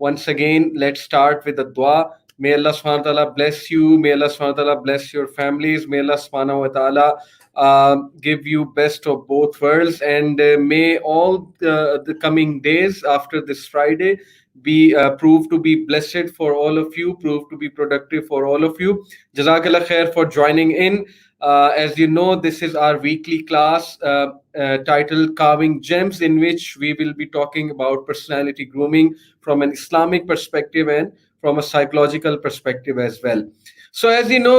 Once again, let's start with a dua. May Allah subhanahu wa ta'ala bless you. May Allah subhanahu wa ta'ala bless your families. May Allah subhanahu wa ta'ala give you best of both worlds, and may all the coming days after this Friday be proved to be blessed for all of you, proved to be productive for all of you. Jazakallah khair for joining in. As you know, this is our weekly class titled Carving Gems, in which we will be talking about personality grooming from an Islamic perspective and from a psychological perspective as well. So as you know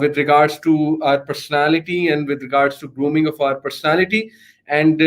with regards to our personality and with regards to grooming of our personality. And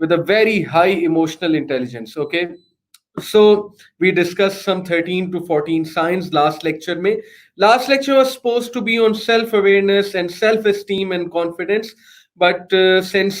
with a very high emotional intelligence. Okay, so we discussed some 13 to 14 signs last lecture mein. Last lecture was supposed to be on self awareness and self esteem and confidence, but since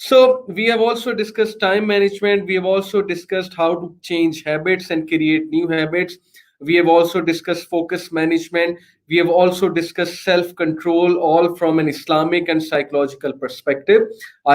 So we have also discussed time management. We have also discussed how to change habits and create new habits. We have also discussed focus management. We have also discussed self-control, all from an Islamic and psychological perspective. I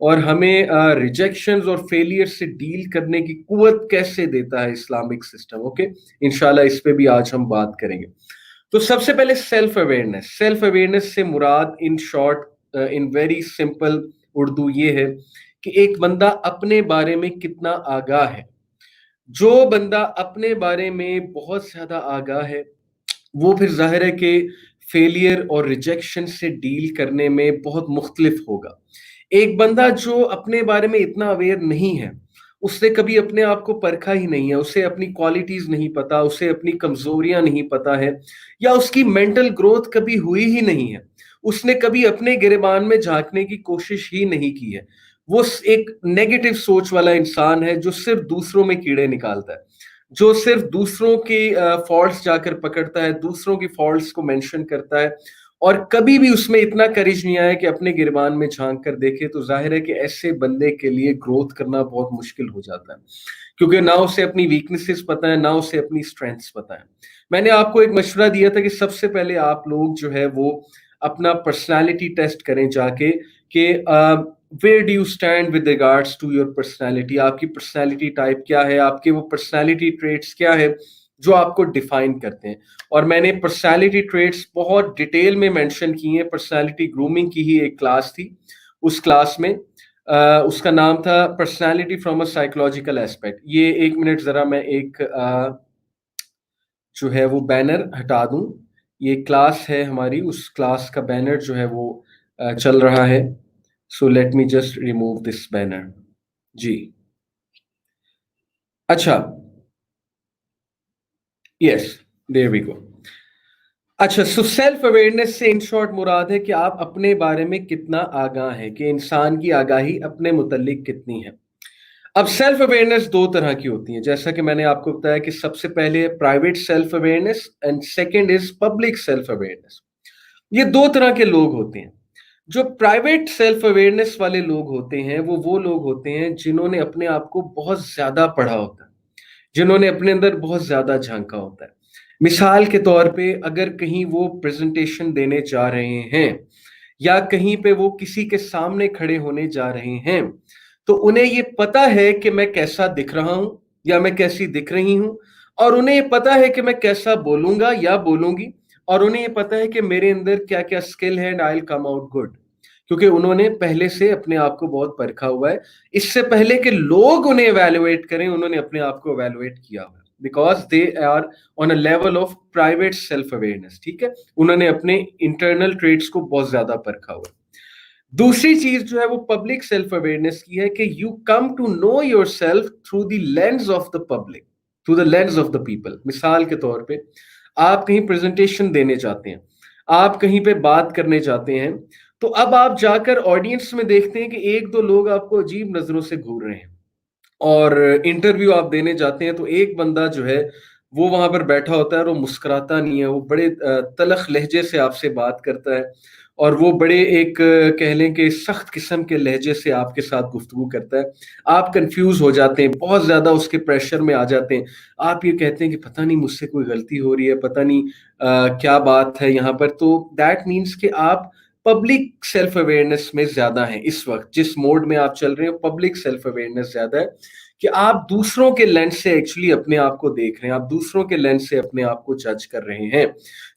اور ہمیں ریجیکشنز اور failure سے deal کرنے کی قوت کیسے دیتا ہے اسلامک سسٹم. اوکے, انشاءاللہ اس پہ بھی آج ہم بات کریں گے. تو سب سے پہلے سیلف اویئرنیس سے مراد in short in very simple Urdu یہ ہے کہ ایک بندہ اپنے بارے میں کتنا آگاہ ہے. جو بندہ اپنے بارے میں بہت زیادہ آگاہ ہے وہ پھر ظاہر ہے کہ فیلئر اور ریجیکشن سے ڈیل کرنے میں بہت مختلف ہوگا. ایک بندہ جو اپنے بارے میں اتنا اویئر نہیں ہے, اس نے کبھی اپنے آپ کو پرکھا ہی نہیں ہے, اسے اپنی کوالٹیز نہیں پتا, اسے اپنی کمزوریاں نہیں پتا ہے, یا اس کی مینٹل گروتھ کبھی ہوئی ہی نہیں ہے, اس نے کبھی اپنے گریبان میں جھانکنے کی کوشش ہی نہیں کی ہے, وہ ایک نیگیٹو سوچ والا انسان ہے جو صرف دوسروں میں کیڑے نکالتا ہے, جو صرف دوسروں کی فالٹس جا کر پکڑتا ہے, دوسروں کی فالٹس کو مینشن کرتا ہے, اور کبھی بھی اس میں اتنا کریج نہیں آیا کہ اپنے گریبان میں جھانک کر دیکھے. تو ظاہر ہے کہ ایسے بندے کے لیے گروتھ کرنا بہت مشکل ہو جاتا ہے, کیونکہ نہ اسے اپنی ویکنیسز پتہ ہے, نہ اسے اپنی اسٹرینتھس پتہ ہے. میں نے آپ کو ایک مشورہ دیا تھا کہ سب سے پہلے آپ لوگ جو ہے وہ اپنا پرسنالٹی ٹیسٹ کریں جا کے کہ where do you stand with regards to your personality. آپ کی پرسنالٹی ٹائپ کیا ہے, آپ کے وہ پرسنالٹی ٹریٹس کیا ہے جو آپ کو ڈیفائن کرتے ہیں. اور میں نے پرسنالٹی ٹریٹس بہت ڈیٹیل میں مینشن کی ہیں. پرسنالٹی گرومنگ کی ہی ایک کلاس تھی, اس کلاس میں اس کا نام تھا personality from a psychological aspect. یہ 1 منٹ ذرا میں ایک جو ہے وہ بینر ہٹا دوں. یہ کلاس ہے ہماری, اس کلاس کا بینر جو ہے وہ چل رہا ہے. So let me just remove this banner. جی اچھا, یس دیر وی گو. اچھا, سو سیلف اویئرنیس سے ان شارٹ مراد ہے کہ آپ اپنے بارے میں کتنا آگاہ ہیں, کہ انسان کی آگاہی اپنے متعلق کتنی ہے. اب سیلف اویئرنیس 2 طرح کی ہوتی ہیں, جیسا کہ میں نے آپ کو بتایا کہ سب سے پہلے private self awareness and second is public self awareness. یہ 2 طرح کے لوگ ہوتے ہیں. جو پرائیویٹ سیلف اویئرنیس والے لوگ ہوتے ہیں وہ لوگ ہوتے ہیں جنہوں نے اپنے آپ کو بہت زیادہ پڑھا ہوتا ہے, جنہوں نے اپنے اندر بہت زیادہ جھانکا ہوتا ہے. مثال کے طور پہ اگر کہیں وہ پریزنٹیشن دینے جا رہے ہیں یا کہیں پہ وہ کسی کے سامنے کھڑے ہونے جا رہے ہیں, تو انہیں یہ پتا ہے کہ میں کیسا دکھ رہا ہوں یا میں کیسی دکھ رہی ہوں, اور انہیں یہ پتا ہے کہ میں کیسا بولوں گا یا بولوں گی, اور انہیں یہ پتا ہے کہ میرے اندر کیا کیا اسکل ہے, and I will come out good, کیونکہ انہوں نے پہلے سے اپنے آپ کو بہت پرکھا ہوا ہے. اس سے پہلے کہ لوگ انہیں ایویلویٹ کریں, انہوں نے اپنے آپ کو ایویلویٹ کیا ہوا ہے, because they are on a level of private self awareness. ٹھیک ہے, انہوں نے اپنے انٹرنل ٹریٹس کو بہت زیادہ پرکھا ہوا ہے. دوسری چیز جو ہے وہ پبلک سیلف اویئرنیس کی ہے, کہ you come to know yourself through the lens of the public, through the lens of the people. مثال کے طور پہ آپ کہیں پریزنٹیشن دینے جاتے ہیں, آپ کہیں پہ بات کرنے جاتے ہیں, تو اب آپ جا کر آڈینس میں دیکھتے ہیں کہ 1-2 لوگ آپ کو عجیب نظروں سے گھور رہے ہیں, اور انٹرویو آپ دینے جاتے ہیں تو ایک بندہ جو ہے وہ وہاں پر بیٹھا ہوتا ہے اور وہ مسکراتا نہیں ہے, وہ بڑے تلخ لہجے سے آپ سے بات کرتا ہے, اور وہ بڑے ایک کہہ لیں کہ سخت قسم کے لہجے سے آپ کے ساتھ گفتگو کرتا ہے. آپ کنفیوز ہو جاتے ہیں, بہت زیادہ اس کے پریشر میں آ جاتے ہیں, آپ یہ کہتے ہیں کہ پتہ نہیں مجھ سے کوئی غلطی ہو رہی ہے, پتہ نہیں کیا بات ہے یہاں پر. تو دیٹ مینس کہ آپ پبلک سیلف اویئرنیس میں زیادہ ہیں. اس وقت جس موڈ میں آپ چل رہے ہیں پبلک سیلف اویئرنیس زیادہ ہے, کہ آپ دوسروں کے لینس سے ایکچولی اپنے آپ کو دیکھ رہے ہیں, آپ دوسروں کے لینس سے اپنے آپ کو جج کر رہے ہیں.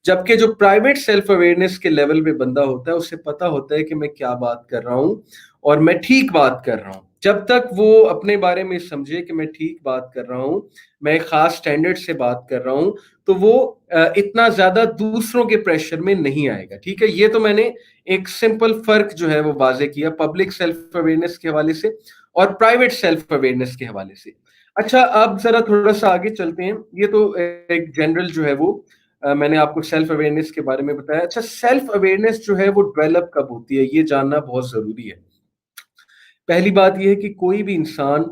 جبکہ جو پرائیویٹ سیلف اویئرنیس کے لیول پہ بندہ ہوتا ہے, اسے پتا ہوتا ہے کہ میں کیا بات کر رہا ہوں اور میں ٹھیک بات کر رہا ہوں. جب تک وہ اپنے بارے میں سمجھے کہ میں ٹھیک بات کر رہا ہوں, میں ایک خاص سٹینڈرڈ سے بات کر رہا ہوں, تو وہ اتنا زیادہ دوسروں کے پریشر میں نہیں آئے گا. ٹھیک ہے, یہ تو میں نے ایک سمپل فرق جو ہے وہ واضح کیا پبلک سیلف اویئرنیس کے حوالے سے اور پرائیویٹ سیلف اویئرنیس کے حوالے سے. اچھا, اب ذرا تھوڑا سا آگے چلتے ہیں. یہ تو ایک جنرل جو ہے وہ میں نے آپ کو سیلف اویئرنیس کے بارے میں بتایا. اچھا, سیلف اویئرنیس جو ہے وہ ڈیولپ کب ہوتی ہے, یہ جاننا بہت ضروری ہے. پہلی بات یہ ہے کہ کوئی بھی انسان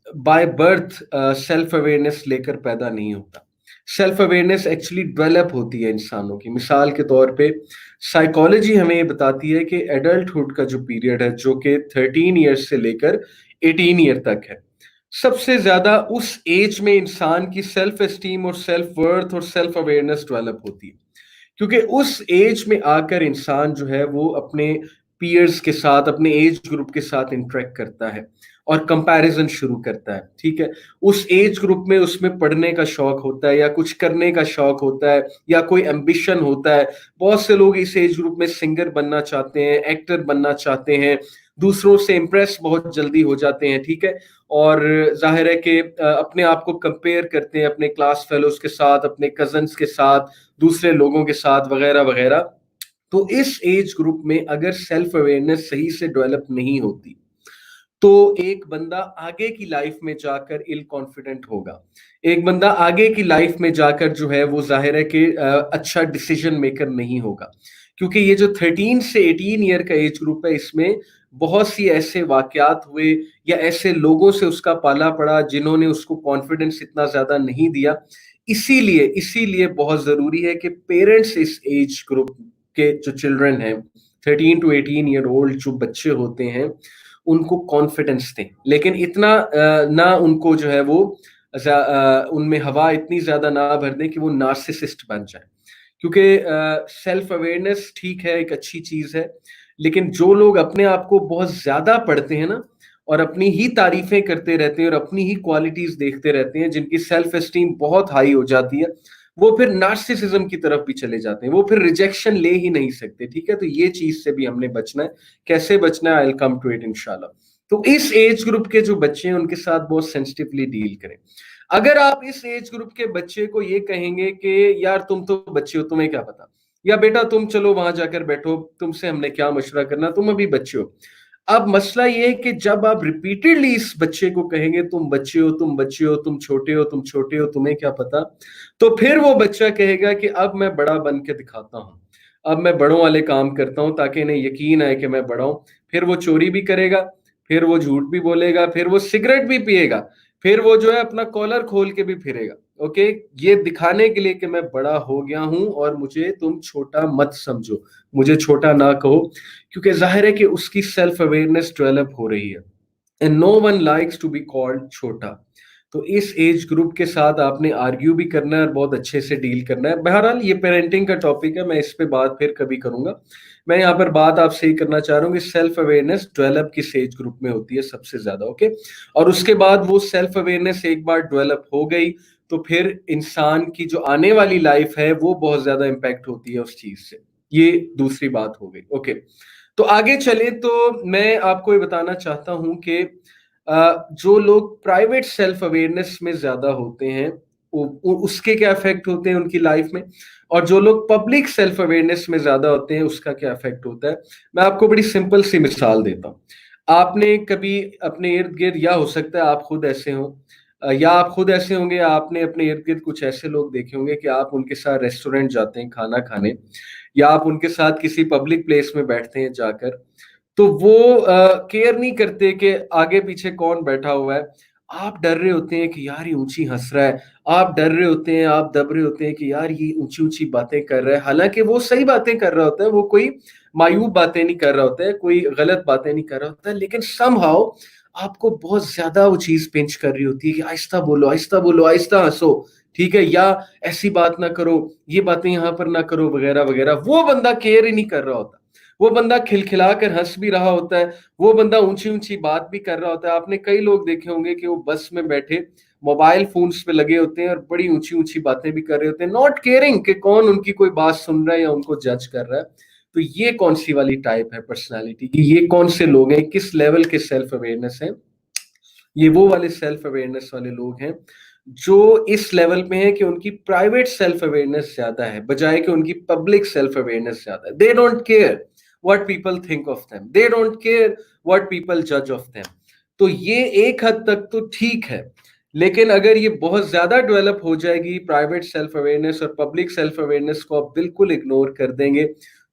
بائی برتھ سیلف اویئرنیس لے کر پیدا نہیں ہوتا. سیلف اویئرنیس ایکچولی ڈیولپ ہوتی ہے انسانوں کی. مثال کے طور پہ سائیکالوجی ہمیں یہ بتاتی ہے کہ ایڈلٹہڈ کا جو پیریڈ ہے, جو کہ 13 ایئرس سے لے کر 18 ایئر تک ہے, سب سے زیادہ اس ایج میں انسان کی سیلف اسٹیم اور سیلف ورتھ اور سیلف اویئرنیس ڈیولپ ہوتی ہے, کیونکہ اس ایج میں آ کر انسان جو ہے وہ اپنے پیئرز کے ساتھ اپنے ایج گروپ کے ساتھ انٹریکٹ کرتا ہے اور کمپیریزن شروع کرتا ہے. ٹھیک ہے, اس ایج گروپ میں اس میں پڑھنے کا شوق ہوتا ہے یا کچھ کرنے کا شوق ہوتا ہے یا کوئی ایمبیشن ہوتا ہے. بہت سے لوگ اس ایج گروپ میں سنگر بننا چاہتے ہیں, ایکٹر بننا چاہتے ہیں, دوسروں سے امپریس بہت جلدی ہو جاتے ہیں. ٹھیک ہے, اور ظاہر ہے کہ اپنے آپ کو کمپیئر کرتے ہیں اپنے کلاس فیلوز کے ساتھ, اپنے کزنس کے ساتھ, دوسرے لوگوں کے ساتھ وغیرہ وغیرہ. تو اس ایج گروپ میں اگر سیلف اویئرنیس صحیح سے ڈیولپ نہیں ہوتی تو ایک بندہ آگے کی لائف میں جا کر ال کانفیڈنٹ ہوگا. ایک بندہ آگے کی لائف میں جا کر جو ہے وہ ظاہر ہے کہ اچھا ڈیسیجن میکر نہیں ہوگا, کیونکہ یہ جو 13 سے 18 ایئر کا ایج گروپ ہے اس میں بہت سی ایسے واقعات ہوئے یا ایسے لوگوں سے اس کا پالا پڑا جنہوں نے اس کو کانفیڈنس اتنا زیادہ نہیں دیا. اسی لیے بہت ضروری ہے کہ پیرنٹس اس ایج گروپ کے جو چلڈرن ہیں 13 to 18 ایئر اولڈ جو بچے ہوتے ہیں ان کو کانفیڈنس دیں, لیکن اتنا نہ ان کو جو ہے وہ ان میں ہوا اتنی زیادہ نہ بھر دیں کہ وہ نارسسسٹ بن جائیں. کیونکہ سیلف اویئرنیس ٹھیک ہے, ایک اچھی چیز ہے, لیکن جو لوگ اپنے آپ کو بہت زیادہ پڑھتے ہیں نا اور اپنی ہی تعریفیں کرتے رہتے ہیں اور اپنی ہی کوالٹیز دیکھتے رہتے ہیں, جن کی سیلف اسٹیم بہت ہائی ہو جاتی ہے, وہ پھر نارسسزم کی طرف بھی چلے جاتے ہیں, وہ پھر ریجیکشن لے ہی نہیں سکتے. ٹھیک ہے, تو یہ چیز سے بھی ہم نے بچنا ہے. کیسے بچنا ہے, I'll come to it انشاءاللہ. تو اس ایج گروپ کے جو بچے ہیں ان کے ساتھ بہت سینسٹیولی ڈیل کریں. اگر آپ اس ایج گروپ کے بچے کو یہ کہیں گے کہ یار تم تو بچے ہو, تمہیں کیا پتا, یا بیٹا تم چلو وہاں جا کر بیٹھو, تم سے ہم نے کیا مشورہ کرنا, تم ابھی بچے ہو. اب مسئلہ یہ ہے کہ جب آپ ریپیٹڈلی اس بچے کو کہیں گے تم بچے ہو, تم بچے ہو, تم چھوٹے ہو, تم چھوٹے ہو, تمہیں کیا پتا, تو پھر وہ بچہ کہے گا کہ اب میں بڑا بن کے دکھاتا ہوں, اب میں بڑوں والے کام کرتا ہوں تاکہ انہیں یقین آئے کہ میں بڑا ہوں. پھر وہ چوری بھی کرے گا, پھر وہ جھوٹ بھی بولے گا, پھر وہ سگریٹ بھی پیے گا, پھر وہ جو ہے اپنا کالر کھول کے بھی پھرے گا. اوکے, یہ دکھانے کے لیے کہ میں بڑا ہو گیا ہوں اور مجھے تم چھوٹا مت سمجھو, مجھے چھوٹا نہ کہو, کیونکہ ظاہر ہے کہ اس کی سیلف اویئرنیس ڈیولپ ہو رہی ہے. And no one likes to be called چھوٹا. تو اس ایج گروپ کے ساتھ آپ نے آرگیو بھی کرنا ہے اور بہت اچھے سے ڈیل کرنا ہے. بہرحال یہ پیرنٹنگ کا ٹاپک ہے, میں اس پہ بات پھر کبھی کروں گا. میں یہاں پر بات آپ سے ہی کرنا چاہ رہا ہوں کہ سیلف اویئرنیس ڈیولپ کس ایج گروپ میں ہوتی ہے سب سے زیادہ. اوکے, اور اس کے بعد وہ سیلف اویئرنیس ایک بار ڈیولپ ہو گئی تو پھر انسان کی جو آنے والی لائف ہے وہ بہت زیادہ امپیکٹ ہوتی ہے اس چیز سے. یہ دوسری بات ہو گئی. اوکے, تو آگے چلیں تو میں آپ کو یہ بتانا چاہتا ہوں کہ جو لوگ پرائیویٹ سیلف اویئرنیس میں زیادہ ہوتے ہیں اس کے کیا افیکٹ ہوتے ہیں ان کی لائف میں, اور جو لوگ پبلک سیلف اویئرنیس میں زیادہ ہوتے ہیں اس کا کیا افیکٹ ہوتا ہے. میں آپ کو بڑی سمپل سی مثال دیتا ہوں. آپ نے کبھی اپنے ارد گرد, یا ہو سکتا ہے آپ خود ایسے ہوں, یا آپ خود ایسے ہوں گے, آپ نے اپنے ارد گرد کچھ ایسے لوگ دیکھے ہوں گے کہ آپ ان کے ساتھ ریسٹورینٹ جاتے ہیں کھانا کھانے, یا آپ ان کے ساتھ کسی پبلک پلیس میں بیٹھتے ہیں جا کر, تو وہ کیئر نہیں کرتے کہ آگے پیچھے کون بیٹھا ہوا ہے. آپ ڈر رہے ہوتے ہیں کہ یار یہ اونچی ہنس رہا ہے, آپ ڈر رہے ہوتے ہیں, آپ دب رہے ہوتے ہیں کہ یار یہ اونچی اونچی باتیں کر رہا ہے, حالانکہ وہ صحیح باتیں کر رہا ہوتا ہے, وہ کوئی معیوب باتیں نہیں کر رہا ہوتا ہے, کوئی غلط باتیں نہیں کر رہا ہوتا ہے, لیکن سم ہاؤ آپ کو بہت زیادہ وہ چیز پنچ کر رہی ہوتی ہے کہ آہستہ بولو, آہستہ بولو, آہستہ ہنسو, ٹھیک ہے, یا ایسی بات نہ کرو, یہ باتیں یہاں پر نہ کرو وغیرہ وغیرہ. وہ بندہ کیئر ہی نہیں کر رہا ہوتا, وہ بندہ کھلکھلا کر ہنس بھی رہا ہوتا ہے, وہ بندہ اونچی اونچی بات بھی کر رہا ہوتا ہے. آپ نے کئی لوگ دیکھے ہوں گے کہ وہ بس میں بیٹھے موبائل فونز پہ لگے ہوتے ہیں اور بڑی اونچی اونچی باتیں بھی کر رہے ہوتے ہیں, ناٹ کیئرنگ کہ کون ان کی کوئی بات سن رہا ہے یا ان کو جج کر رہا ہے. تو یہ کون سی والی ٹائپ ہے پرسنالٹی کی, یہ کون سے لوگ ہیں, کس لیول کے سیلف اویئرنیس ہیں. یہ وہ والے سیلف اویئرنیس والے لوگ ہیں جو اس لیول پہ ہیں کہ ان کی پرائیویٹ سیلف اویئرنیس زیادہ ہے بجائے کہ ان کی پبلک سیلف اویئرنیس زیادہ ہے. They don't care what people think of them, they don't care what people judge of them. تو یہ ایک حد تک تو ٹھیک ہے, لیکن اگر یہ بہت زیادہ ڈیولپ ہو جائے گی پرائیویٹ سیلف اویئرنیس اور پبلک سیلف اویئرنیس کو آپ بالکل اگنور کر دیں گے,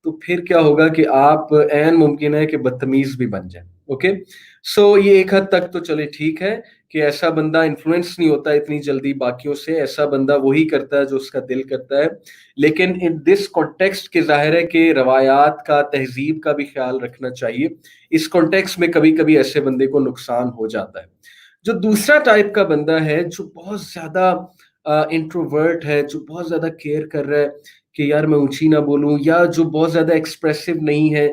تو پھر کیا ہوگا کہ آپ عین ممکن ہے کہ بدتمیز بھی بن جائیں. اوکے, سو یہ ایک حد تک تو چلے ٹھیک ہے کہ ایسا بندہ انفلوئنس نہیں ہوتا اتنی جلدی باقیوں سے, ایسا بندہ وہی کرتا ہے جو اس کا دل کرتا ہے. لیکن ان دس کانٹیکسٹ کے ظاہر ہے کہ روایات کا, تہذیب کا بھی خیال رکھنا چاہیے. اس کانٹیکسٹ میں کبھی کبھی ایسے بندے کو نقصان ہو جاتا ہے. جو دوسرا ٹائپ کا بندہ ہے جو بہت زیادہ انٹروورٹ ہے, جو بہت زیادہ کیئر کر رہا ہے کہ یار میں اونچی نہ بولوں, یا جو بہت زیادہ ایکسپریسو نہیں ہے,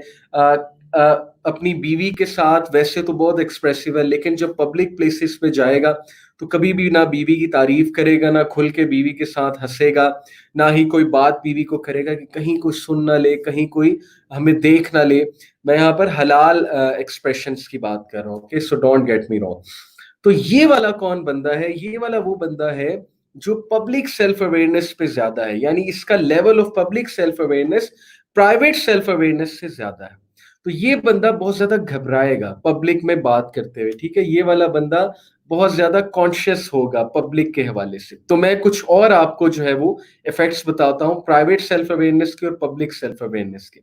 اپنی بیوی کے ساتھ ویسے تو بہت ایکسپریسو ہے، لیکن جب پبلک پلیسز پہ جائے گا تو کبھی بھی نہ بیوی کی تعریف کرے گا، نہ کھل کے بیوی کے ساتھ ہنسے گا، نہ ہی کوئی بات بیوی کو کرے گا کہ کہیں کوئی سن نہ لے، کہیں کوئی ہمیں دیکھ نہ لے۔ میں یہاں پر حلال ایکسپریشنز کی بات کر رہا ہوں کہ so don't get me wrong. تو یہ والا کون بندہ ہے؟ یہ والا وہ بندہ ہے جو پبلک سیلف اویئرنیس پہ زیادہ ہے، یعنی اس کا level of public self awareness private self awareness سے زیادہ ہے۔ تو یہ بندہ بہت زیادہ گھبرائے گا پبلک میں بات کرتے ہوئے، ٹھیک ہے؟ یہ والا بندہ بہت زیادہ کانشیس ہوگا پبلک کے حوالے سے۔ تو میں کچھ اور آپ کو جو ہے وہ ایفیکٹس بتاتا ہوں پرائیویٹ سیلف اویئرنیس کے اور پبلک سیلف اویئرنیس کے۔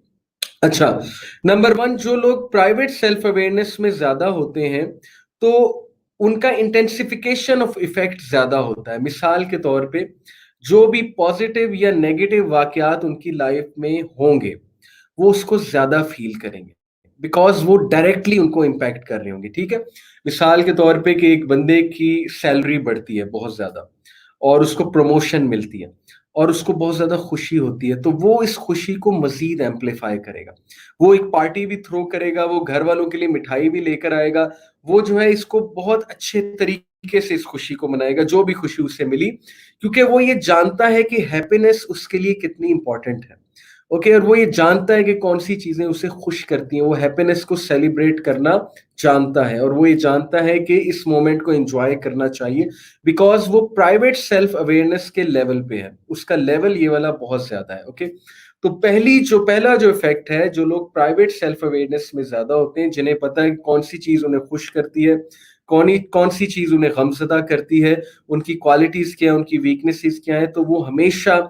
اچھا، نمبر 1، جو لوگ پرائیویٹ سیلف اویئرنیس میں زیادہ ہوتے ہیں تو ان کا انٹینسیفیکیشن آف ایفیکٹ زیادہ ہوتا ہے۔ مثال کے طور پہ جو بھی پازیٹیو یا نیگیٹو واقعات ان کی لائف میں ہوں گے وہ اس کو زیادہ فیل کریں گے، بیکاز وہ ڈائریکٹلی ان کو امپیکٹ کر رہے ہوں گے، ٹھیک ہے؟ مثال کے طور پہ کہ ایک بندے کی سیلری بڑھتی ہے بہت زیادہ اور اس کو پروموشن ملتی ہے اور اس کو بہت زیادہ خوشی ہوتی ہے، تو وہ اس خوشی کو مزید ایمپلیفائی کرے گا، وہ ایک پارٹی بھی تھرو کرے گا، وہ گھر والوں کے لیے مٹھائی بھی لے کر آئے گا، وہ جو ہے اس کو بہت اچھے طریقے سے اس خوشی کو منائے گا جو بھی خوشی اسے ملی، کیونکہ وہ یہ جانتا ہے کہ ہیپینس اس کے لیے کتنی امپورٹنٹ ہے، اوکے؟ اور وہ یہ جانتا ہے کہ کون سی چیزیں اسے خوش کرتی ہیں، وہ ہیپینس کو سیلیبریٹ کرنا جانتا ہے، اور وہ یہ جانتا ہے کہ اس مومنٹ کو انجوائے کرنا چاہیے، بیکاز وہ پرائیویٹ سیلف اویئرنیس کے لیول پہ ہے، اس کا لیول یہ والا بہت زیادہ ہے، اوکے؟ تو پہلا جو افیکٹ ہے، جو لوگ پرائیویٹ سیلف اویئرنیس میں زیادہ ہوتے ہیں، جنہیں پتہ ہے کہ کون سی چیز انہیں خوش کرتی ہے، کون سی چیز انہیں غمزدہ کرتی ہے، ان کی کوالٹیز کیا ہیں، ان کی ویکنیسز کیا ہیں، تو وہ ہمیشہ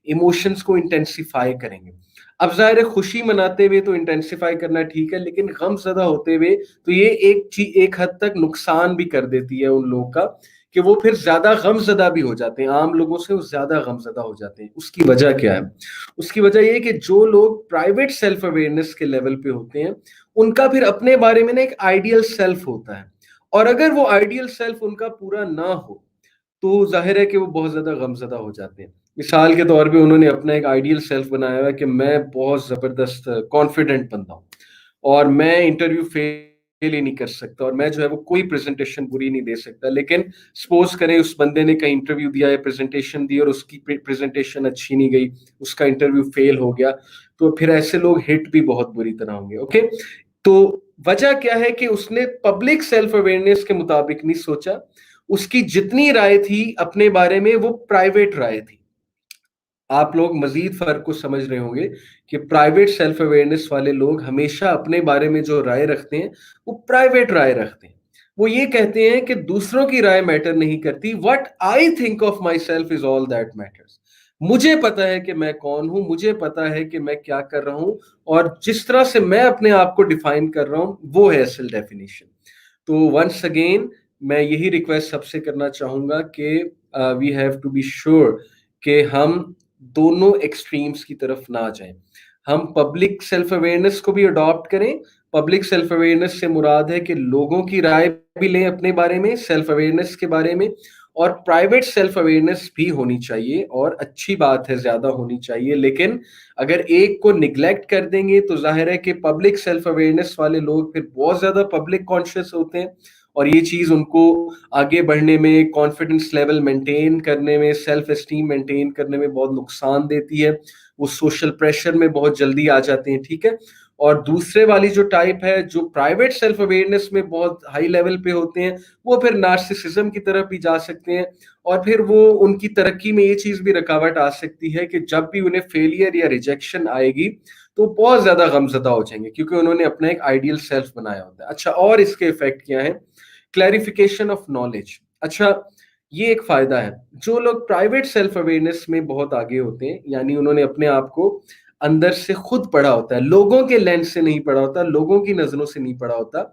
ایموشنز کو انٹینسیفائی کریں گے۔ اب ظاہر ہے خوشی مناتے ہوئے تو انٹینسیفائی کرنا ٹھیک ہے، لیکن غم زدہ ہوتے ہوئے تو یہ ایک حد تک نقصان بھی کر دیتی ہے ان لوگوں کا، کہ وہ پھر زیادہ غم زدہ بھی ہو جاتے ہیں، عام لوگوں سے وہ زیادہ غم زدہ ہو جاتے ہیں۔ اس کی وجہ کیا ہے؟ اس کی وجہ یہ کہ جو لوگ پرائیویٹ سیلف اویئرنیس کے لیول پہ ہوتے ہیں ان کا پھر اپنے بارے میں نا ایک آئیڈیل سیلف ہوتا ہے، اور اگر وہ آئیڈیل سیلف ان کا پورا نہ ہو تو ظاہر ہے کہ وہ بہت زیادہ غمزدہ ہو جاتے ہیں۔ مثال کے طور پہ انہوں نے اپنا ایک آئیڈیل سیلف بنایا ہوا ہے کہ میں بہت زبردست کانفیڈنٹ بندہ ہوں اور میں انٹرویو فیل ہی نہیں کر سکتا، اور میں جو ہے وہ کوئی پریزنٹیشن بری نہیں دے سکتا، لیکن سپوز کریں اس بندے نے کہیں انٹرویو دیا ہے، پریزنٹیشن دی اور اس کی پریزنٹیشن اچھی نہیں گئی، اس کا انٹرویو فیل ہو گیا، تو پھر ایسے لوگ ہٹ بھی بہت بری طرح ہوں گے، اوکے؟ تو وجہ کیا ہے کہ اس نے پبلک سیلف اویئرنیس کے مطابق نہیں سوچا، اس کی جتنی رائے تھی اپنے بارے میں وہ پرائیویٹ رائے تھی۔ آپ لوگ مزید فرق کو سمجھ رہے ہوں گے کہ پرائیویٹ سیلف اویئرنیس والے لوگ ہمیشہ اپنے بارے میں جو رائے رکھتے ہیں وہ پرائیویٹ رائے رکھتے ہیں، وہ یہ کہتے ہیں کہ دوسروں کی رائے میٹر نہیں کرتی، what I think of myself is all that matters, مجھے پتا ہے کہ میں کون ہوں، مجھے پتا ہے کہ میں کیا کر رہا ہوں، اور جس طرح سے میں اپنے آپ کو ڈیفائن کر رہا ہوں وہ ہے اصل ڈیفینیشن۔ تو ونس اگین میں یہی ریکویسٹ سب سے کرنا چاہوں گا کہ we have to be sure کہ ہم دونوں ایکسٹریمز کی طرف نہ جائیں، ہم پبلک سیلف اویئرنیس کو بھی اڈاپٹ کریں۔ پبلک سیلف اویئرنیس سے مراد ہے کہ لوگوں کی رائے بھی لیں اپنے بارے میں، سیلف اویئرنیس کے بارے میں، اور پرائیویٹ سیلف اویئرنیس بھی ہونی چاہیے، اور اچھی بات ہے زیادہ ہونی چاہیے، لیکن اگر ایک کو نگلیکٹ کر دیں گے تو ظاہر ہے کہ پبلک سیلف اویئرنیس والے لوگ پھر بہت زیادہ پبلک کانشیس ہوتے ہیں، اور یہ چیز ان کو آگے بڑھنے میں، کانفیڈنس لیول مینٹین کرنے میں، سیلف اسٹیم مینٹین کرنے میں بہت نقصان دیتی ہے، وہ سوشل پریشر میں بہت جلدی آ جاتے ہیں، ٹھیک ہے؟ اور دوسرے والی جو ٹائپ ہے جو پرائیویٹ سیلف اویئرنیس میں بہت ہائی لیول پہ ہوتے ہیں، وہ پھر نارسسزم کی طرف بھی جا سکتے ہیں، اور پھر وہ ان کی ترقی میں یہ چیز بھی رکاوٹ آ سکتی ہے کہ جب بھی انہیں فیلئر یا ریجیکشن آئے گی تو بہت زیادہ غمزدہ ہو جائیں گے، کیونکہ انہوں نے اپنا ایک آئیڈیل سیلف بنایا ہوتا ہے۔ اچھا، اور اس کے افیکٹ کیا ہیں؟ Clarification of knowledge. اچھا، یہ ایک فائدہ ہے، جو لوگ پرائیویٹ سیلف اویئرنیس میں بہت آگے ہوتے ہیں، یعنی انہوں نے اپنے آپ کو اندر سے خود پڑھا ہوتا ہے، لوگوں کے لینس سے نہیں پڑھا ہوتا، لوگوں کی نظروں سے نہیں پڑھا ہوتا۔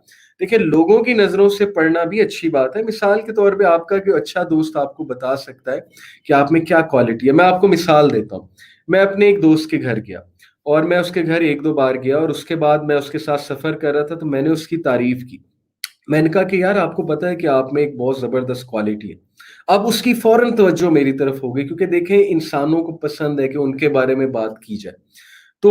دیکھیں، لوگوں کی نظروں سے پڑھنا بھی اچھی بات ہے، مثال کے طور پہ آپ کا کوئی اچھا دوست آپ کو بتا سکتا ہے کہ آپ میں کیا کوالٹی ہے۔ میں آپ کو مثال دیتا ہوں، میں اپنے ایک دوست کے گھر گیا، اور میں اس کے گھر ایک دو بار گیا، اور اس کے بعد میں اس کے ساتھ سفر کر رہا تھا تو میں نے اس کی تعریف کی، میں نے کہا کہ یار آپ کو پتا ہے کہ آپ میں ایک بہت زبردست کوالٹی ہے۔ اب اس کی فوراً توجہ میری طرف ہو گئی، کیونکہ دیکھیں انسانوں کو پسند ہے کہ ان کے بارے میں بات کی جائے، تو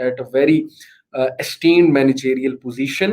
at a very esteemed managerial position.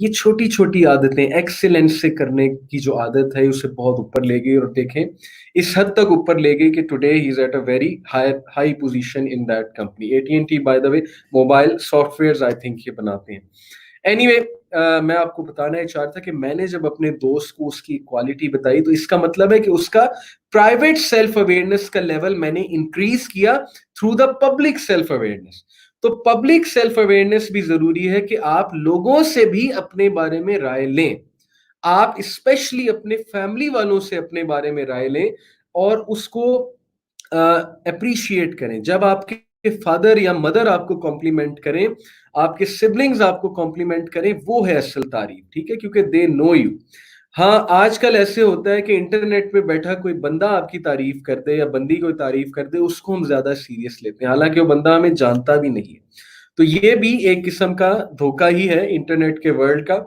یہ چھوٹی چھوٹی عادتیں ایکسیلنس سے کرنے کی جو عادت ہے اسے بہت اوپر لے گئی، اور دیکھیں اس حد تک اوپر لے گئی کہ today he is at a very high position in that company. AT&T by the way mobile softwares I think یہ بناتے ہیں. اینی وے میں آپ کو بتانا یہ چاہ رہا تھا کہ میں نے جب اپنے دوست کو اس کی کوالٹی بتائی تو اس کا مطلب ہے کہ اس کا پرائیویٹ سیلف اویئرنیس کا لیول میں نے انکریز کیا through the public self awareness. تو پبلک سیلف اویئرنیس بھی ضروری ہے کہ آپ لوگوں سے بھی اپنے بارے میں رائے لیں، آپ اسپیشلی اپنے فیملی والوں سے اپنے بارے میں رائے لیں اور اس کو اپریشیٹ کریں. جب آپ کے فادر یا مدر آپ کو کمپلیمنٹ کریں، آپ کے سبلنگز آپ کو کمپلیمنٹ کریں، وہ ہے اصل تعریف، ٹھیک ہے، کیونکہ دے نو یو. ہاں آج کل ایسے ہوتا ہے کہ انٹرنیٹ پہ بیٹھا کوئی بندہ آپ کی تعریف کر دے یا بندی کوئی تعریف کر دے، اس کو ہم زیادہ سیریس لیتے ہیں، حالانکہ وہ بندہ ہمیں جانتا بھی نہیں ہے. تو یہ بھی ایک قسم کا دھوکہ ہی ہے انٹرنیٹ کے ورلڈ کا،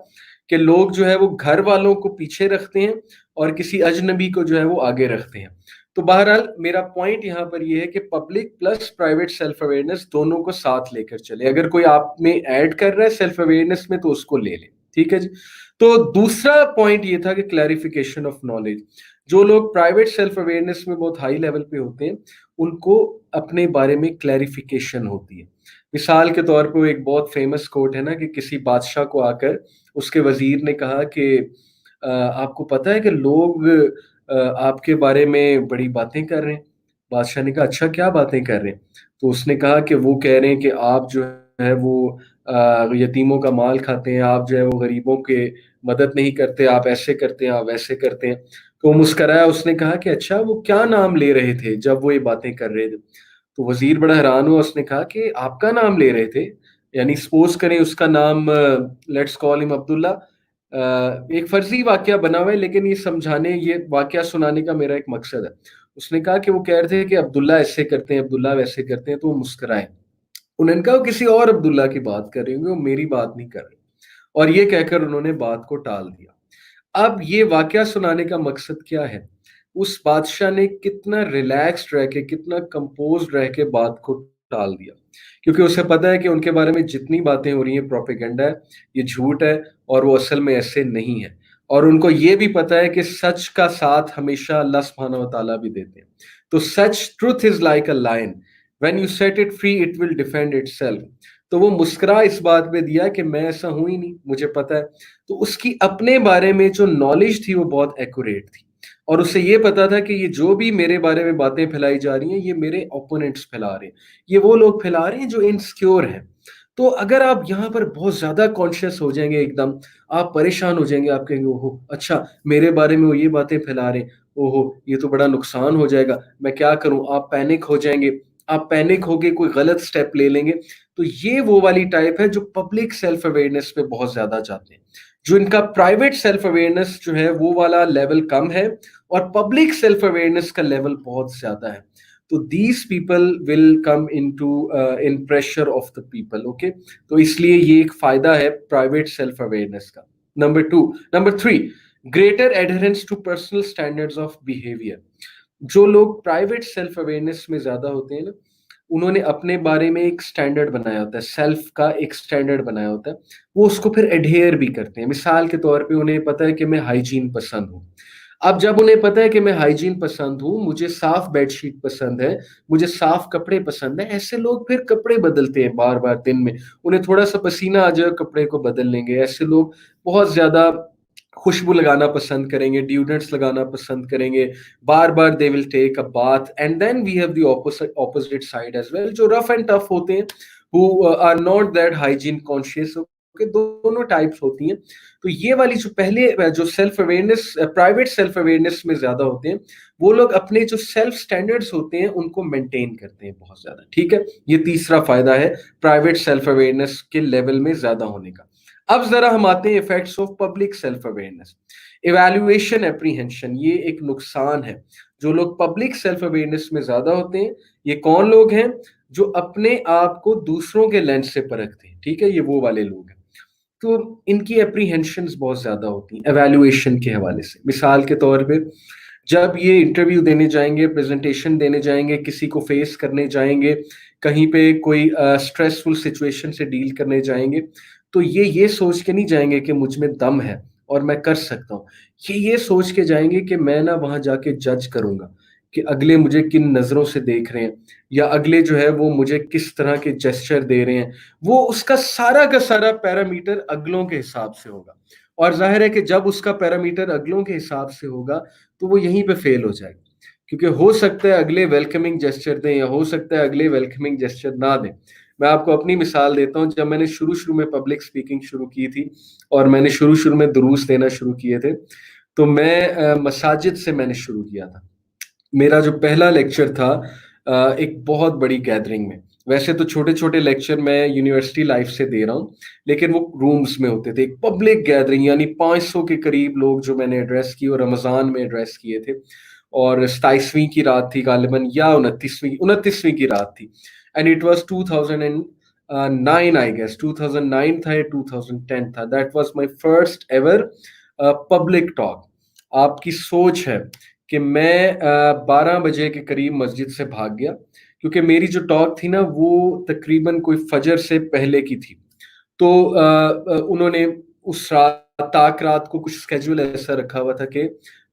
کہ لوگ جو ہے وہ گھر والوں کو پیچھے رکھتے ہیں اور کسی اجنبی کو جو ہے وہ آگے رکھتے ہیں. تو بہرحال میرا پوائنٹ یہاں پر یہ ہے کہ public plus private self awareness دونوں کو ساتھ لے کر چلے. اگر کوئی آپ میں ایڈ کر رہا ہے سیلف اویئرنیس میں تو اس کو لے لیں، ٹھیک ہے جی. تو دوسرا پوائنٹ یہ تھا کہ کلیریفیکیشن آف نالج. جو لوگ پرائیویٹ سیلف اویئرنیس میں بہت ہائی لیول پہ ہوتے ہیں ان کو اپنے بارے میں کلیریفیکیشن ہوتی ہے. مثال کے طور پہ ایک بہت فیمس کوٹ ہے نا کہ کسی بادشاہ کو آ کر اس کے وزیر نے کہا کہ آپ کو پتہ ہے کہ لوگ آپ کے بارے میں بڑی باتیں کر رہے ہیں. بادشاہ نے کہا اچھا کیا باتیں کر رہے ہیں؟ تو اس نے کہا کہ وہ کہہ رہے ہیں کہ آپ جو ہے وہ یتیموں کا مال کھاتے ہیں، آپ جو ہے وہ غریبوں کے مدد نہیں کرتے، آپ ایسے کرتے ہیں، آپ ویسے کرتے ہیں. تو وہ مسکرایا، اس نے کہا کہ اچھا وہ کیا نام لے رہے تھے جب وہ یہ باتیں کر رہے تھے؟ تو وزیر بڑا حیران ہوا، اس نے کہا کہ آپ کا نام لے رہے تھے، یعنی سپوز کریں اس کا نام لیٹس کال ہم عبداللہ. ایک فرضی واقعہ بنا ہوا ہے لیکن یہ سمجھانے، یہ واقعہ سنانے کا میرا ایک مقصد ہے. اس نے کہا کہ وہ کہہ رہے تھے کہ عبداللہ ایسے کرتے ہیں، عبداللہ ویسے کرتے ہیں، تو وہ مسکرائے. انہوں نے کہا وہ کسی اور عبداللہ کی بات کر رہے ہوں گے، وہ میری بات نہیں کر رہے. اور یہ کہہ کر انہوں نے بات کو ٹال دیا. اب یہ واقعہ سنانے کا مقصد کیا ہے؟ اس بادشاہ نے کتنا ریلیکسڈ رہ کے، کتنا کمپوزڈ رہ کے بات کو ٹال دیا، کیونکہ اسے پتا ہے کہ ان کے بارے میں جتنی باتیں ہو رہی ہیں پروپیگنڈا ہے، یہ جھوٹ ہے اور وہ اصل میں ایسے نہیں ہے. اور ان کو یہ بھی پتا ہے کہ سچ کا ساتھ ہمیشہ اللہ سبحانہ و تعالیٰ بھی دیتے ہیں. تو سچ truth is like a lion, when you set it free it will defend itself. تو وہ مسکرا اس بات پہ دیا کہ میں ایسا ہوں ہی نہیں، مجھے پتا ہے. تو اس کی اپنے بارے میں جو نالج تھی وہ بہت ایکوریٹ تھی، اور اسے یہ پتا تھا کہ یہ جو بھی میرے بارے میں باتیں پھیلائی جا رہی ہیں یہ میرے اوپوننٹس پھیلا رہے ہیں، یہ وہ لوگ پھیلا رہے ہیں جو انسیکیور ہیں. تو اگر آپ یہاں پر بہت زیادہ کانشیس ہو جائیں گے، ایک دم آپ پریشان ہو جائیں گے، آپ کہیں گے اوہو اچھا میرے بارے میں وہ یہ باتیں پھیلا رہے ہیں، اوہو یہ تو بڑا نقصان ہو جائے گا، میں کیا کروں. آپ پینک ہو جائیں گے، آپ پینک ہو کے کوئی غلط سٹیپ لے لیں گے. تو یہ وہ والی ٹائپ ہے جو پبلک سیلف اویئرنیس پہ بہت زیادہ جاتے ہیں. جو ان کا پرائیویٹ سیلف اویئرنیس جو ہے وہ والا لیول کم ہے اور پبلک سیلف اویئرنیس کا لیول بہت زیادہ ہے. تو these people will come in pressure of the people. Okay, تو اس لیے یہ ایک فائدہ ہے پرائیویٹ سیلف اویئرنیس کا. Number 3 greater adherence to personal standards of behaviour. جو لوگ پرائیویٹ سیلف اویئرنیس میں زیادہ ہوتے ہیں نا، انہوں نے اپنے بارے میں ایک سٹینڈرڈ بنایا ہوتا ہے، سیلف کا ایک سٹینڈرڈ بنایا ہوتا ہے، وہ اس کو پھر ایڈہیئر بھی کرتے ہیں. مثال کے طور پہ انہیں پتا ہے کہ میں ہائیجین پسند ہوں. اب جب انہیں پتا ہے کہ میں ہائیجین پسند ہوں، مجھے صاف بیڈ شیٹ پسند ہے، مجھے صاف کپڑے پسند ہیں، ایسے لوگ پھر کپڑے بدلتے ہیں بار بار دن میں. انہیں تھوڑا سا پسینہ آ جائے کپڑے کو بدل لیں گے. ایسے لوگ بہت زیادہ خوشبو لگانا پسند کریں گے، ڈیوڈرنٹس لگانا پسند کریں گے، بار بار they will take a bath. And then we have the opposite side as well، جو رف اینڈ ٹف ہوتے ہیں، who are not that hygiene conscious. کہ دونوں ٹائپس ہوتی ہیں. تو یہ والی جو پہلے جو self awareness private self awareness میں زیادہ ہوتے ہیں، وہ لوگ اپنے جو سیلف سٹینڈرڈز ہوتے ہیں ان کو مینٹین کرتے ہیں بہت زیادہ. ٹھیک ہے، یہ تیسرا فائدہ ہے پرائیویٹ سیلف اویئرنیس کے لیول میں زیادہ ہونے کا. اب ذرا ہم آتے ہیں effects of public self awareness. Evaluation apprehension, یہ ایک نقصان ہے. جو لوگ پبلک سیلف اویئرنیس میں زیادہ ہوتے ہیں، یہ کون لوگ ہیں؟ جو اپنے آپ کو دوسروں کے لینس سے پرکھتے ہیں. ٹھیک ہے، یہ وہ والے لوگ ہیں. تو ان کی اپریہینشنز بہت زیادہ ہوتی ہیں ایویلویشن کے حوالے سے. مثال کے طور پہ جب یہ انٹرویو دینے جائیں گے، پریزنٹیشن دینے جائیں گے، کسی کو فیس کرنے جائیں گے، کہیں پہ کوئی اسٹریسفل سچویشن سے ڈیل کرنے جائیں گے، تو یہ سوچ کے نہیں جائیں گے کہ مجھ میں دم ہے اور میں کر سکتا ہوں. یہ سوچ کے جائیں گے کہ میں نا وہاں جا کے جج کروں گا کہ اگلے مجھے کن نظروں سے دیکھ رہے ہیں، یا اگلے جو ہے وہ مجھے کس طرح کے جیسچر دے رہے ہیں. وہ اس کا سارا پیرامیٹر اگلوں کے حساب سے ہوگا، اور ظاہر ہے کہ جب اس کا پیرامیٹر اگلوں کے حساب سے ہوگا تو وہ یہیں پہ فیل ہو جائے گا. کیونکہ ہو سکتا ہے اگلے ویلکمنگ جیسچر دیں، یا ہو سکتا ہے اگلے ویلکمنگ جیسچر نہ دیں. میں آپ کو اپنی مثال دیتا ہوں. جب میں نے شروع میں پبلک سپیکنگ شروع کی تھی اور میں نے شروع میں دروس دینا شروع کیے تھے، تو میں مساجد سے میں نے شروع کیا تھا. میرا جو پہلا لیکچر تھا ایک بہت بڑی گیدرنگ میں. ویسے تو چھوٹے چھوٹے لیکچر میں یونیورسٹی لائف سے دے رہا ہوں، لیکن وہ رومز میں ہوتے تھے. ایک پبلک گیدرنگ، یعنی 500 کے قریب لوگ جو میں نے ایڈریس کیے، اور رمضان میں ایڈریس کیے تھے، اور 27ویں کی رات تھی غالباً، یا 29ویں کی رات تھی. And it was 2009 I guess, 2009 تھا یا 2010 تھا. That was my first ever public talk. آپ کی سوچ ہے کہ میں 12 بجے کے قریب مسجد سے بھاگ گیا، کیونکہ میری جو ٹاک تھی نا وہ تقریباً کوئی فجر سے پہلے کی تھی. تو انہوں نے اس رات کو کچھ اسکیجول ایسا رکھا ہوا تھا کہ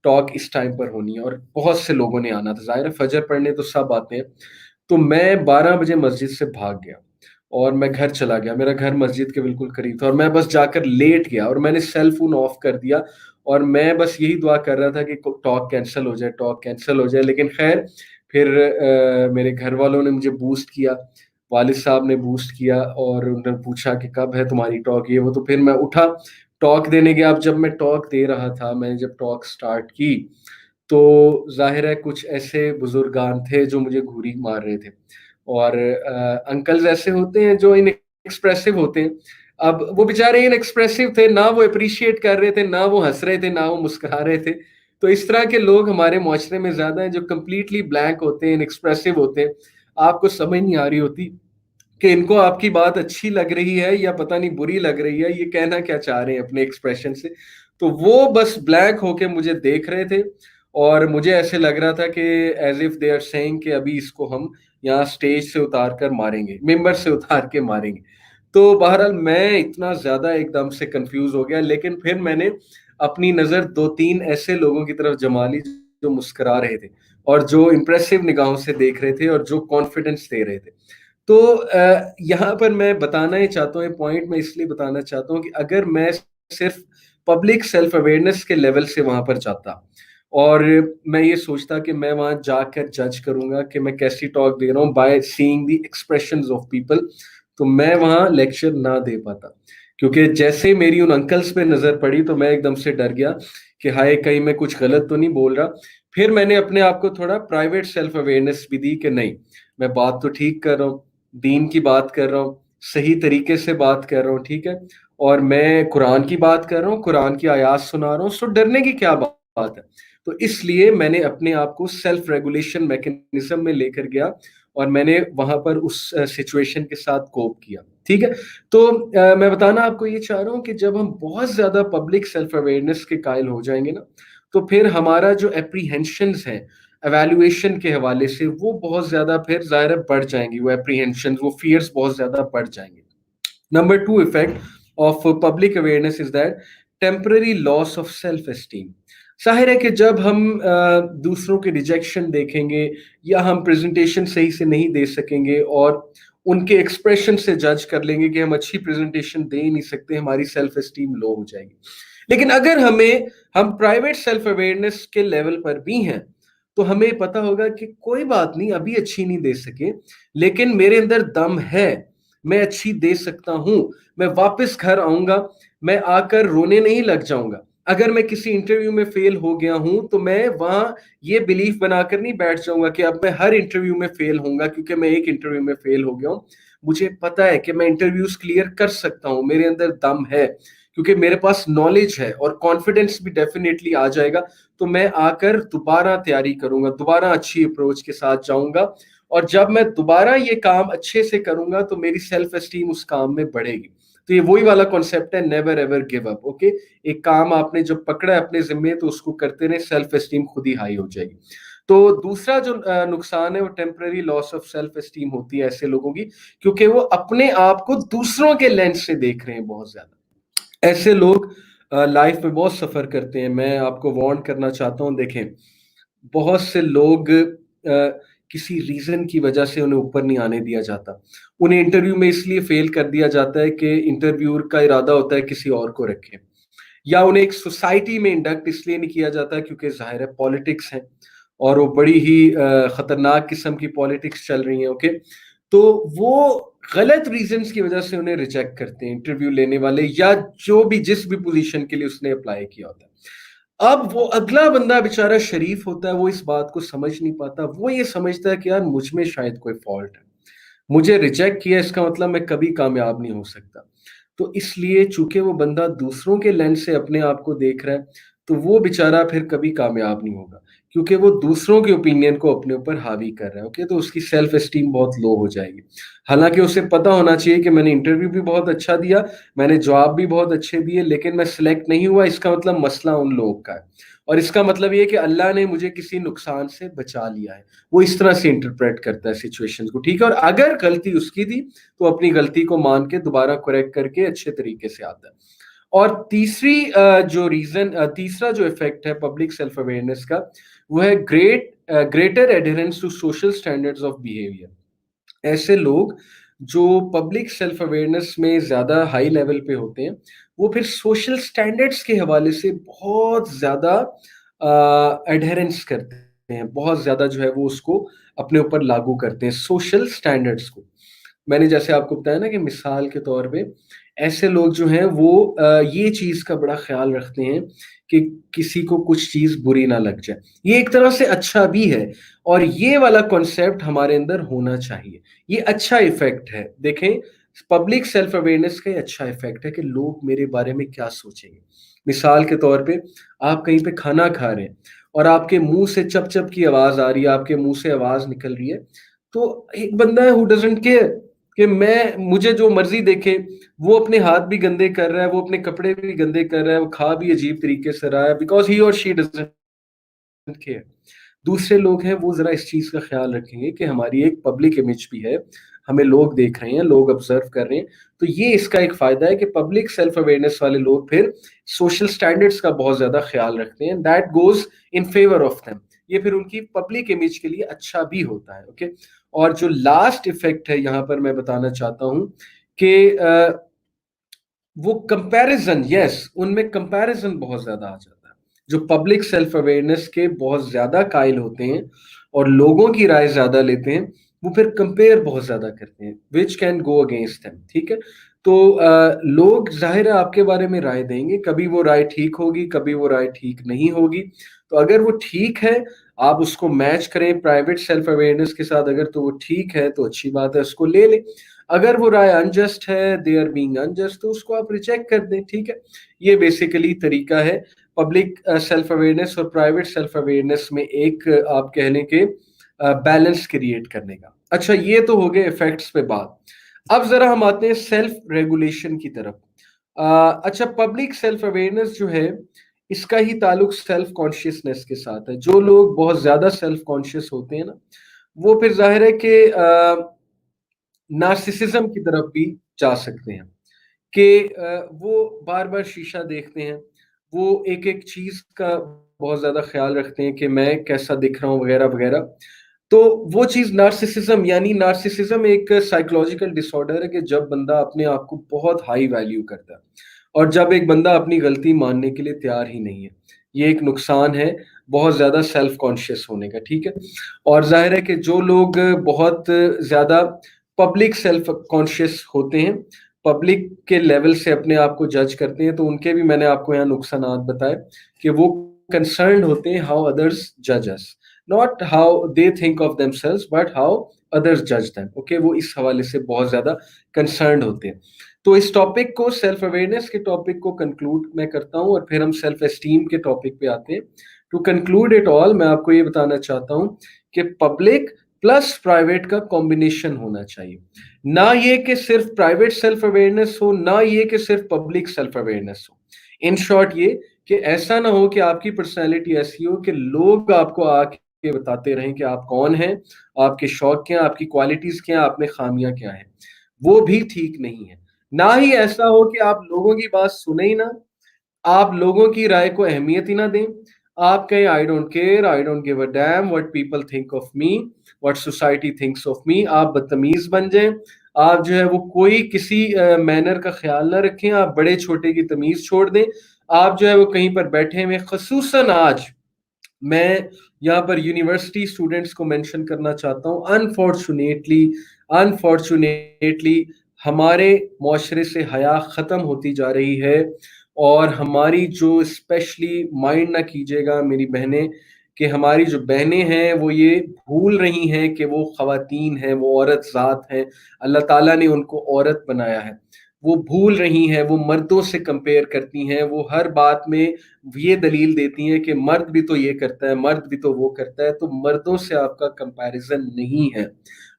ٹاک اس ٹائم پر ہونی ہے، اور بہت سے لوگوں نے آنا تھا. ظاہر ہے فجر پڑھنے تو سب آتے ہیں. تو میں 12 بجے مسجد سے بھاگ گیا اور میں گھر چلا گیا. میرا گھر مسجد کے بالکل قریب تھا، اور میں بس جا کر لیٹ گیا اور میں نے سیل فون آف کر دیا، اور میں بس یہی دعا کر رہا تھا کہ ٹاک کینسل ہو جائے، ٹاک کینسل ہو جائے. لیکن خیر پھر میرے گھر والوں نے مجھے بوسٹ کیا، والد صاحب نے بوسٹ کیا، اور انہوں نے پوچھا کہ کب ہے تمہاری ٹاک، یہ وہ. تو پھر میں اٹھا، ٹاک دینے گیا. اب جب میں ٹاک دے رہا تھا، میں نے جب ٹاک سٹارٹ کی، تو ظاہر ہے کچھ ایسے بزرگان تھے جو مجھے گھوری مار رہے تھے، اور انکلز ایسے ہوتے ہیں جو ان ایکسپریسو ہوتے ہیں. اب وہ بیچارے ان ایکسپریسو تھے، نہ وہ اپریشیٹ کر رہے تھے، نہ وہ ہنس رہے تھے، نہ وہ مسکرا رہے تھے. تو اس طرح کے لوگ ہمارے معاشرے میں زیادہ ہیں، جو کمپلیٹلی بلینک ہوتے ہیں، ان ایکسپریسو ہوتے ہیں. آپ کو سمجھ نہیں آ رہی ہوتی کہ ان کو آپ کی بات اچھی لگ رہی ہے یا پتہ نہیں بری لگ رہی ہے، یہ کہنا کیا چاہ رہے ہیں اپنے ایکسپریشن سے. تو وہ بس بلینک ہو کے مجھے دیکھ رہے تھے، اور مجھے ایسے لگ رہا تھا کہ as if they are seeing کہ ابھی اس کو ہم یہاں سٹیج سے اتار کر ماریں گے، ممبر سے اتار کے ماریں گے. تو بہرحال میں اتنا زیادہ ایک دم سے کنفیوز ہو گیا. لیکن پھر میں نے اپنی نظر 2-3 ایسے لوگوں کی طرف جما لی جو مسکرا رہے تھے، اور جو امپریسو نگاہوں سے دیکھ رہے تھے، اور جو کانفیڈنس دے رہے تھے. تو یہاں پر میں بتانا ہی چاہتا ہوں، یہ پوائنٹ میں اس لیے بتانا چاہتا ہوں کہ اگر میں صرف پبلک سیلف اویئرنیس کے لیول سے وہاں پر جاتا، اور میں یہ سوچتا کہ میں وہاں جا کر جج کروں گا کہ میں کیسی ٹاک دے رہا ہوں by seeing the expressions of people, تو میں وہاں لیکچر نہ دے پاتا. کیونکہ جیسے ہی میری ان انکلز پہ نظر پڑی تو میں ایک دم سے ڈر گیا کہ ہائے کہیں میں کچھ غلط تو نہیں بول رہا. پھر میں نے اپنے آپ کو تھوڑا پرائیویٹ سیلف اویئرنیس بھی دی کہ نہیں، میں بات تو ٹھیک کر رہا ہوں، دین کی بات کر رہا ہوں، صحیح طریقے سے بات کر رہا ہوں، ٹھیک ہے، اور میں قرآن کی بات کر رہا ہوں، قرآن کی آیات سنا رہا ہوں. سو ڈرنے کی کیا بات ہے. تو اس لیے میں نے اپنے آپ کو سیلف ریگولیشن میکنزم میں لے کر گیا، اور میں نے وہاں پر اس سچویشن کے ساتھ کوپ کیا. ٹھیک ہے. تو میں بتانا آپ کو یہ چاہ رہا ہوں کہ جب ہم بہت زیادہ پبلک سیلف اویئرنیس کے قائل ہو جائیں گے نا، تو پھر ہمارا جو اپریہینشنز ہیں ایویلویشن کے حوالے سے، وہ بہت زیادہ پھر ظاہر بڑھ جائیں گی. وہ اپریہینشنز، وہ فیئرز بہت زیادہ بڑھ جائیں گے. Number 2 effect of public awareness is that temporary loss of self esteem. ظاہر ہے کہ جب ہم دوسروں کے ریجیکشن دیکھیں گے، یا ہم پریزنٹیشن صحیح سے نہیں دے سکیں گے، اور ان کے ایکسپریشن سے جج کر لیں گے کہ ہم اچھی پریزنٹیشن دے ہی نہیں سکتے، ہماری سیلف اسٹیم لو ہو جائے گی. لیکن اگر ہم پرائیویٹ سیلف اویئرنیس کے لیول پر بھی ہیں، تو ہمیں پتا ہوگا کہ کوئی بات نہیں، ابھی اچھی نہیں دے سکے، لیکن میرے اندر دم ہے، میں اچھی دے سکتا ہوں. میں واپس گھر آؤں گا، میں آ کر رونے نہیں لگ جاؤں گا. اگر میں کسی انٹرویو میں فیل ہو گیا ہوں تو میں وہاں یہ بلیف بنا کر نہیں بیٹھ جاؤں گا کہ اب میں ہر انٹرویو میں فیل ہوں گا کیونکہ میں ایک انٹرویو میں فیل ہو گیا ہوں. مجھے پتا ہے کہ میں انٹرویوز کلیئر کر سکتا ہوں، میرے اندر دم ہے، کیونکہ میرے پاس نالج ہے، اور کانفیڈنس بھی ڈیفینیٹلی آ جائے گا. تو میں آ کر دوبارہ تیاری کروں گا، دوبارہ اچھی اپروچ کے ساتھ جاؤں گا، اور جب میں دوبارہ یہ کام اچھے سے کروں گا تو میری سیلف اسٹیم اس کام میں بڑھے گی. تو یہ وہی والا کانسیپٹ ہے، never ever give up. Okay, ایک کام آپ نے جب پکڑا ہے اپنے ذمے تو اس کو کرتے رہیں، سیلف اسٹیم خود ہی ہائی ہو جائے گی. تو دوسرا جو نقصان ہے وہ temporary loss of self esteem ہوتی ہے ایسے لوگوں کی، کیونکہ وہ اپنے آپ کو دوسروں کے لینس سے دیکھ رہے ہیں بہت زیادہ۔ ایسے لوگ لائف میں بہت سفر کرتے ہیں۔ میں آپ کو وارن کرنا چاہتا ہوں، دیکھیں بہت سے لوگ کسی ریزن کی وجہ سے انہیں اوپر نہیں آنے دیا جاتا، انہیں انٹرویو میں اس لیے فیل کر دیا جاتا ہے کہ انٹرویور کا ارادہ ہوتا ہے کسی اور کو رکھے، یا انہیں ایک سوسائٹی میں انڈکٹ اس لیے نہیں کیا جاتا کیونکہ ظاہر ہے پالیٹکس ہیں اور وہ بڑی ہی خطرناک قسم کی پالیٹکس چل رہی ہیں، اوکے، تو وہ غلط ریزنز کی وجہ سے انہیں ریجیکٹ کرتے ہیں انٹرویو لینے والے، یا جو بھی جس بھی پوزیشن کے لیے اس نے اپلائی کیا ہوتا ہے۔ اب وہ اگلا بندہ بیچارہ شریف ہوتا ہے، وہ اس بات کو سمجھ نہیں پاتا، وہ یہ سمجھتا ہے کہ یار مجھ میں شاید کوئی فالٹ ہے، مجھے ریجیکٹ کیا اس کا مطلب میں کبھی کامیاب نہیں ہو سکتا۔ تو اس لیے چونکہ وہ بندہ دوسروں کے لینس سے اپنے آپ کو دیکھ رہا ہے، تو وہ بیچارہ پھر کبھی کامیاب نہیں ہوگا، کیونکہ وہ دوسروں کے اوپینین کو اپنے اوپر حاوی کر رہا ہے، اوکے، تو اس کی سیلف اسٹیم بہت لو ہو جائے گی۔ حالانکہ اسے پتا ہونا چاہیے کہ میں نے انٹرویو بھی بہت اچھا دیا، میں نے جواب بھی بہت اچھے دیے، لیکن میں سلیکٹ نہیں ہوا، اس کا مطلب مسئلہ ان لوگوں کا ہے، اور اس کا مطلب یہ کہ اللہ نے مجھے کسی نقصان سے بچا لیا ہے۔ وہ اس طرح سے انٹرپریٹ کرتا ہے سچویشنز کو، ٹھیک ہے، اور اگر غلطی اس کی تھی تو اپنی غلطی کو مان کے دوبارہ کریکٹ کر کے اچھے طریقے سے آتا ہے۔ اور تیسرا جو افیکٹ ہے پبلک سیلف اویئرنیس کا، وہ ہے greater adherence to social standards of behaviour. ایسے لوگ جو پبلک سیلف اویئرنیس میں زیادہ ہائی لیول پہ ہوتے ہیں، وہ پھر سوشل اسٹینڈرڈس کے حوالے سے بہت زیادہ ایڈہرنس کرتے ہیں، بہت زیادہ جو ہے وہ اس کو اپنے اوپر لاگو کرتے ہیں سوشل اسٹینڈرڈس کو۔ میں نے جیسے آپ کو بتایا نا کہ مثال کے طور پہ ایسے لوگ جو ہیں وہ یہ چیز کا بڑا خیال رکھتے ہیں کہ کسی کو کچھ چیز بری نہ لگ جائے، یہ ایک طرح سے اچھا بھی ہے، اور یہ والا کانسیپٹ ہمارے اندر ہونا چاہیے، یہ اچھا ایفیکٹ ہے۔ دیکھیں پبلک سیلف اویئرنیس کا یہ اچھا ایفیکٹ ہے کہ لوگ میرے بارے میں کیا سوچیں گے۔ مثال کے طور پہ آپ کہیں پہ کھانا کھا رہے ہیں اور آپ کے منہ سے چپ چپ کی آواز آ رہی ہے، آپ کے منہ سے آواز نکل رہی ہے، تو ایک بندہ ہے who doesn't care کہ مجھے جو مرضی دیکھے، وہ اپنے ہاتھ بھی گندے کر رہا ہے، وہ اپنے کپڑے بھی گندے کر رہا ہے، وہ کھا بھی عجیب طریقے سے رہا ہے، because he or she doesn't care۔ دوسرے لوگ ہیں وہ ذرا اس چیز کا خیال رکھیں گے کہ ہماری ایک پبلک امیج بھی ہے، ہمیں لوگ دیکھ رہے ہیں، لوگ آبزرو کر رہے ہیں، تو یہ اس کا ایک فائدہ ہے کہ پبلک سیلف اویئرنیس والے لوگ پھر سوشل سٹینڈرڈز کا بہت زیادہ خیال رکھتے ہیں، that goes in favour of them، یہ پھر ان کی پبلک امیج کے لیے اچھا بھی ہوتا ہے، اوکے۔ اور جو لاسٹ ایفیکٹ ہے یہاں پر میں بتانا چاہتا ہوں کہ وہ کمپیریزن، یس، ان میں کمپیریزن بہت زیادہ آ جاتا ہے۔ جو پبلک سیلف اویئرنیس کے بہت زیادہ قائل ہوتے ہیں اور لوگوں کی رائے زیادہ لیتے ہیں، وہ پھر کمپیئر بہت زیادہ کرتے ہیں which can go against them، ٹھیک ہے۔ تو لوگ ظاہر ہے آپ کے بارے میں رائے دیں گے، کبھی وہ رائے ٹھیک ہوگی، کبھی وہ رائے ٹھیک نہیں ہوگی، تو اگر وہ ٹھیک ہے آپ اس کو میچ کریں پرائیویٹ سیلف اویئرنیس کے ساتھ، اگر تو وہ ٹھیک ہے تو اچھی بات ہے، اس کو لے لیں۔ اگر وہ رائے انجسٹ ہے، دے آر بینگ انجسٹ، تو اس کو آپ ریجیکٹ کر دیں، ٹھیک ہے۔ یہ بیسیکلی طریقہ ہے پبلک سیلف اویئرنیس اور پرائیویٹ سیلف اویئرنیس میں ایک آپ کہہ لیں کہ بیلنس کریٹ کرنے کا۔ اچھا، یہ تو ہو گئے ایفیکٹس پہ بات۔ اب ذرا ہم آتے ہیں سیلف ریگولیشن کی طرف۔ اچھا، پبلک سیلف اویئرنیس جو ہے اس کا ہی تعلق سیلف کانشیسنیس کے ساتھ ہے۔ جو لوگ بہت زیادہ سیلف کانشیس ہوتے ہیں نا، وہ پھر ظاہر ہے کہ نارسسزم کی طرف بھی جا سکتے ہیں، کہ وہ بار بار شیشہ دیکھتے ہیں، وہ ایک ایک چیز کا بہت زیادہ خیال رکھتے ہیں کہ میں کیسا دکھ رہا ہوں وغیرہ وغیرہ۔ تو وہ چیز نارسسزم، یعنی نارسسزم ایک سائیکولوجیکل ڈس آرڈر ہے کہ جب بندہ اپنے آپ کو بہت ہائی ویلیو کرتا ہے اور جب ایک بندہ اپنی غلطی ماننے کے لیے تیار ہی نہیں ہے، یہ ایک نقصان ہے بہت زیادہ سیلف کانشیس ہونے کا، ٹھیک ہے۔ اور ظاہر ہے کہ جو لوگ بہت زیادہ پبلک سیلف کانشیس ہوتے ہیں، پبلک کے لیول سے اپنے آپ کو جج کرتے ہیں، تو ان کے بھی میں نے آپ کو یہاں نقصانات بتائے کہ وہ کنسرنڈ ہوتے ہیں ہاؤ ادرس جج اس، not how they think of themselves but how others judge them، okay، وہ اس حوالے سے بہت زیادہ کنسرنڈ ہوتے ہیں۔ تو اس ٹاپک کو، سیلف اویئرنیس کے ٹاپک کو کنکلوڈ میں کرتا ہوں اور پھر ہم سیلف اسٹیم کے ٹاپک پہ آتے ہیں۔ ٹو کنکلوڈ اٹ آل، میں آپ کو یہ بتانا چاہتا ہوں کہ پبلک پلس پرائیویٹ کا کمبینیشن ہونا چاہیے، نہ یہ کہ صرف پرائیویٹ سیلف اویئرنیس ہو، نہ یہ کہ صرف public self awareness who. In short یہ کہ ایسا نہ ہو کہ آپ کی پرسنالٹی ایسی ہو کہ لوگ آپ کو آ کے کے بتاتے رہیں کہ آپ کون ہیں، آپ کے شوق کیا ہیں، آپ کی کوالٹیز کیا ہیں، آپ میں خامیاں کیا ہیں، وہ بھی ٹھیک نہیں ہے۔ نہ ہی ایسا ہو کہ آپ لوگوں کی بات سنیں ہی نہ، آپ لوگوں کی رائے کو اہمیت ہی نہ دیں، آپ کہیں I don't care, I don't give a damn what people think of me, what society thinks of me, آپ بدتمیز بن جائیں، آپ جو ہے وہ کوئی کسی مینر کا خیال نہ رکھیں، آپ بڑے چھوٹے کی تمیز چھوڑ دیں، آپ جو ہے وہ کہیں پر بیٹھے ہوئے، خصوصاً آج میں یہاں پر یونیورسٹی اسٹوڈنٹس کو مینشن کرنا چاہتا ہوں، انفارچونیٹلی ہمارے معاشرے سے حیا ختم ہوتی جا رہی ہے، اور ہماری جو اسپیشلی مائنڈ نہ کیجیے گا میری بہنیں، کہ ہماری جو بہنیں ہیں وہ یہ بھول رہی ہیں کہ وہ خواتین ہیں، وہ عورت ذات ہیں، اللہ تعالیٰ نے ان کو عورت بنایا ہے، وہ بھول رہی ہیں، وہ مردوں سے کمپیئر کرتی ہیں، وہ ہر بات میں یہ دلیل دیتی ہیں کہ مرد بھی تو یہ کرتا ہے، مرد بھی تو وہ کرتا ہے، تو مردوں سے آپ کا کمپیریزن نہیں ہے۔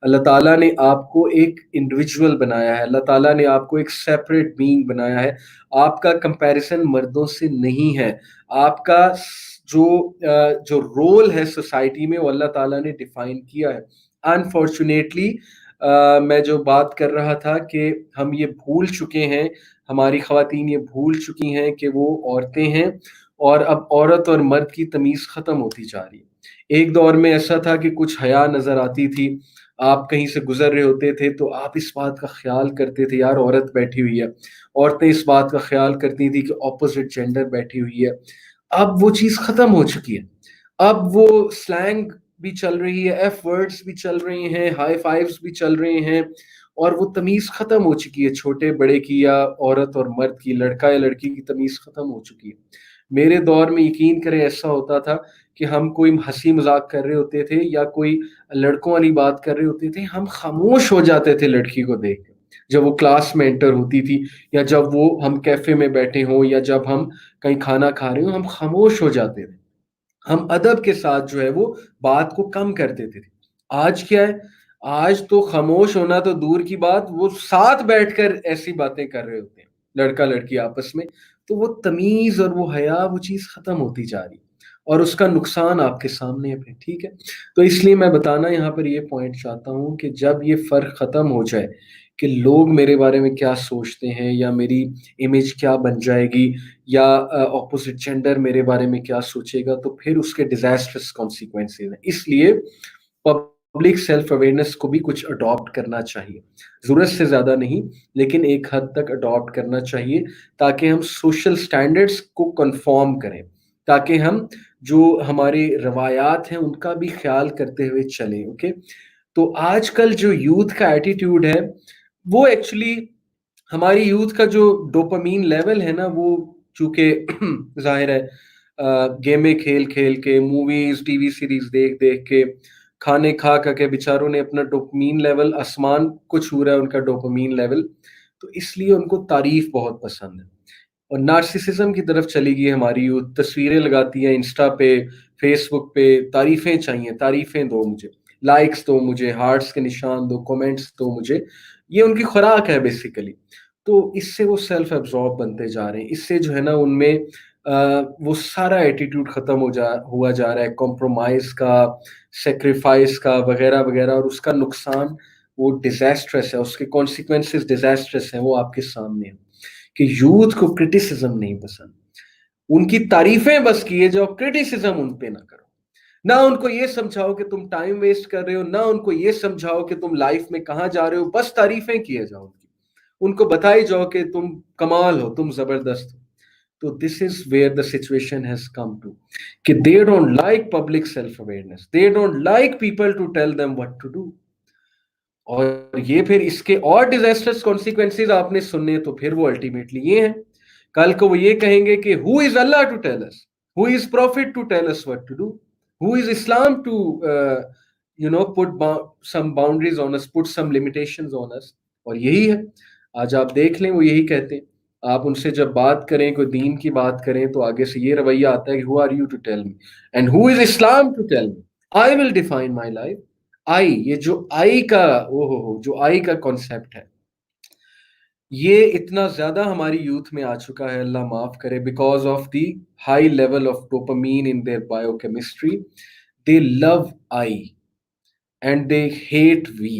اللہ تعالیٰ نے آپ کو ایک انڈیویجول بنایا ہے، اللہ تعالیٰ نے آپ کو ایک سیپریٹ بینگ بنایا ہے، آپ کا کمپیریزن مردوں سے نہیں ہے، آپ کا جو جو رول ہے سوسائٹی میں وہ اللہ تعالیٰ نے ڈیفائن کیا ہے۔ انفارچونیٹلی میں جو بات کر رہا تھا کہ ہم یہ بھول چکے ہیں، ہماری خواتین یہ بھول چکی ہیں کہ وہ عورتیں ہیں، اور اب عورت اور مرد کی تمیز ختم ہوتی جا رہی ہے۔ ایک دور میں ایسا تھا کہ کچھ حیا نظر آتی تھی، آپ کہیں سے گزر رہے ہوتے تھے تو آپ اس بات کا خیال کرتے تھے یار عورت بیٹھی ہوئی ہے، عورتیں اس بات کا خیال کرتی تھی کہ اپوزٹ جینڈر بیٹھی ہوئی ہے۔ اب وہ چیز ختم ہو چکی ہے، اب وہ سلینگ بھی چل رہی ہے، ایف ورڈز بھی چل رہے ہیں، ہائی فائیوز بھی چل رہے ہیں، اور وہ تمیز ختم ہو چکی ہے، چھوٹے بڑے کی یا عورت اور مرد کی، لڑکا یا لڑکی کی تمیز ختم ہو چکی ہے۔ میرے دور میں یقین کریں ایسا ہوتا تھا کہ ہم کوئی ہنسی مذاق کر رہے ہوتے تھے یا کوئی لڑکوں والی بات کر رہے ہوتے تھے، ہم خاموش ہو جاتے تھے لڑکی کو دیکھ کے، جب وہ کلاس میں انٹر ہوتی تھی، یا جب وہ ہم کیفے میں بیٹھے ہوں، یا جب ہم کہیں کھانا کھا رہے ہوں، ہم خاموش ہو جاتے تھے، ہم ادب کے ساتھ جو ہے وہ بات کو کم کر دیتے تھے۔ آج کیا ہے؟ آج تو خاموش ہونا تو دور کی بات، وہ ساتھ بیٹھ کر ایسی باتیں کر رہے ہوتے ہیں لڑکا لڑکی آپس میں، تو وہ تمیز اور وہ حیا وہ چیز ختم ہوتی جا رہی ہے، اور اس کا نقصان آپ کے سامنے ہے پھر، ٹھیک ہے؟ تو اس لیے میں بتانا یہاں پر یہ پوائنٹ چاہتا ہوں کہ جب یہ فرق ختم ہو جائے کہ لوگ میرے بارے میں کیا سوچتے ہیں، یا میری امیج کیا بن جائے گی، یا اپوزٹ جینڈر میرے بارے میں کیا سوچے گا، تو پھر اس کے ڈیزاسٹرس کانسیکوینسز ہیں۔ اس لیے پبلک سیلف اویئرنیس کو بھی کچھ اڈاپٹ کرنا چاہیے، ضرورت سے زیادہ نہیں لیکن ایک حد تک اڈاپٹ کرنا چاہیے، تاکہ ہم سوشل سٹینڈرڈز کو کنفارم کریں، تاکہ ہم جو ہمارے روایات ہیں ان کا بھی خیال کرتے ہوئے چلیں۔ اوکے، تو آج کل جو یوتھ کا ایٹیٹیوڈ ہے وہ ایکچولی ہماری یوتھ کا جو ڈوپامین لیول ہے نا، وہ چونکہ ظاہر ہے گیمیں کھیل کھیل کے، موویز ٹی وی سیریز دیکھ دیکھ کے، کھانے کھا کھا کے بیچاروں نے اپنا ڈوپامین لیول آسمان کو چھو رہا ہے ان کا ڈوپامین لیول، تو اس لیے ان کو تعریف بہت پسند ہے، اور نارسیسزم کی طرف چلی گئی ہماری یوتھ، تصویریں لگاتی ہیں انسٹا پہ، فیس بک پہ، تعریفیں چاہیے، تعریفیں دو مجھے، لائکس دو مجھے، ہارٹس کے نشان دو، کمنٹس دو مجھے، یہ ان کی خوراک ہے بیسیکلی۔ تو اس سے وہ سیلف ایبزارب بنتے جا رہے ہیں، اس سے جو ہے نا ان میں وہ سارا ایٹیٹیوڈ ختم ہوا جا رہا ہے، کمپرومائز کا، سیکریفائس کا، وغیرہ وغیرہ، اور اس کا نقصان وہ ڈیزاسٹرس ہے، اس کے کانسیکوینسز ڈیزاسٹرس ہیں، وہ آپ کے سامنے ہیں کہ یوتھ کو کرٹیسزم نہیں پسند، ان کی تعریفیں بس کیے جاؤ، کرٹیسزم ان پہ نہ کرو، نہ ان کو یہ سمجھاؤ کہ تم ٹائم ویسٹ کر رہے ہو، نہ ان کو یہ سمجھاؤ کہ تم لائف میں کہاں جا رہے ہو، بس تعریفیں کیے جاؤ ان کی، ان کو بتائی جاؤ کہ تم کمال ہو، تم زبردست ہو۔ تو this is where the situation has come to, کہ they don't like public self awareness, they don't like people to tell them what to do, اور یہ پھر اس کے اور ڈیزاسٹرس کانسیکوینسز آپ نے سننے، تو پھر وہ الٹیمیٹلی یہ ہیں، کل کو وہ یہ کہیں گے کہ who is Allah to tell us, who is prophet to tell us what to do, who is Islam to put some boundaries on us, put some limitations on us، اور یہی ہے آج آپ دیکھ لیں وہ یہی کہتے ہیں، آپ ان سے جب بات کریں، کوئی دین کی بات کریں، تو آگے سے یہ رویہ آتا ہے کہ who are you to tell me and who is Islam to tell me, I will define my life۔ آئی، یہ جو آئی کا جو آئی کا کانسیپٹ ہے، یہ اتنا زیادہ ہماری یوتھ میں آ چکا ہے، اللہ معاف کرے، because of the high level of dopamine in their biochemistry, they love I and they hate we.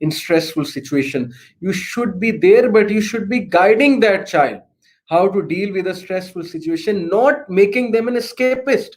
in stressful situation, you should be there, but you should be guiding that child how to deal with a stressful situation, not making them an escapist.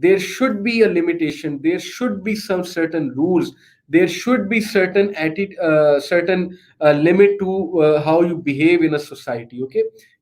There should be a limitation, there should be some certain rules, there should be certain limit to how you behave in a society. Okay,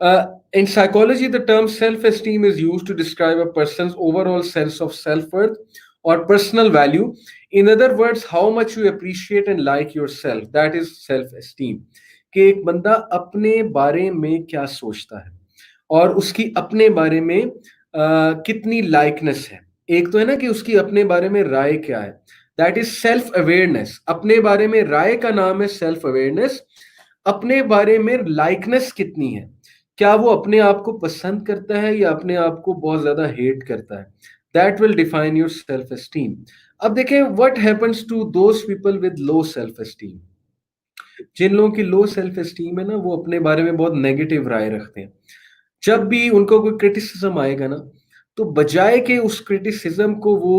In psychology, the term self-esteem is used to describe a person's overall sense of self-worth or personal value. In other words, how much you appreciate and like yourself. That is self-esteem. کہ ایک بندہ اپنے بارے میں کیا سوچتا ہے اور اس کی اپنے بارے میں کتنی لائکنس ہے. ایک تو ہے نا کہ اس کی اپنے بارے میں رائے کیا ہے. That is self awareness. اپنے بارے میں رائے کا نام ہے سیلف اویئرنیس. اپنے بارے میں لائکنس کتنی ہے, کیا وہ اپنے آپ کو پسند کرتا ہے یا اپنے آپ کو بہت زیادہ ہیٹ کرتا ہے. That will define your self esteem. اب دیکھیں what happens to those people with low self esteem. جن لوگوں کی لو سیلف اسٹیم ہے نا, وہ اپنے بارے میں بہت نیگیٹو رائے رکھتے ہیں. جب بھی ان کو کوئی کرٹیسزم آئے گا نا, تو بجائے کہ اس کرٹیسزم کو وہ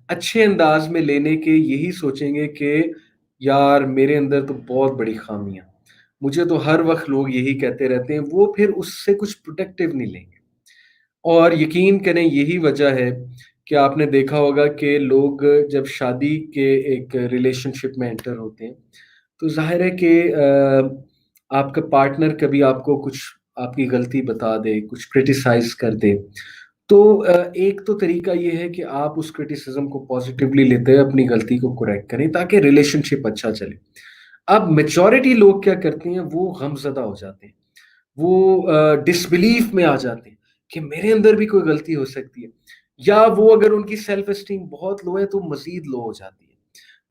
اچھے انداز میں لینے کے یہی سوچیں گے کہ یار میرے اندر تو بہت بڑی خامیاں, مجھے تو ہر وقت لوگ یہی کہتے رہتے ہیں, وہ پھر اس سے کچھ پروٹیکٹیو نہیں لیں گے. اور یقین کریں یہی وجہ ہے کہ آپ نے دیکھا ہوگا کہ لوگ جب شادی کے ایک ریلیشن شپ میں انٹر ہوتے ہیں تو ظاہر ہے کہ آپ کا پارٹنر کبھی آپ کو کچھ آپ کی غلطی بتا دے, کچھ کرٹیسائز کر دے, تو ایک تو طریقہ یہ ہے کہ آپ اس کرٹیسزم کو پازیٹیولی لیتے ہیں, اپنی غلطی کو کریکٹ کریں تاکہ ریلیشن شپ اچھا چلے. اب میجورٹی لوگ کیا کرتے ہیں, وہ غم زدہ ہو جاتے ہیں, وہ ڈسبلیف میں آ جاتے ہیں کہ میرے اندر بھی کوئی غلطی ہو سکتی ہے, یا وہ اگر ان کی سیلف اسٹیم بہت لو ہے تو مزید لو ہو جاتی ہے.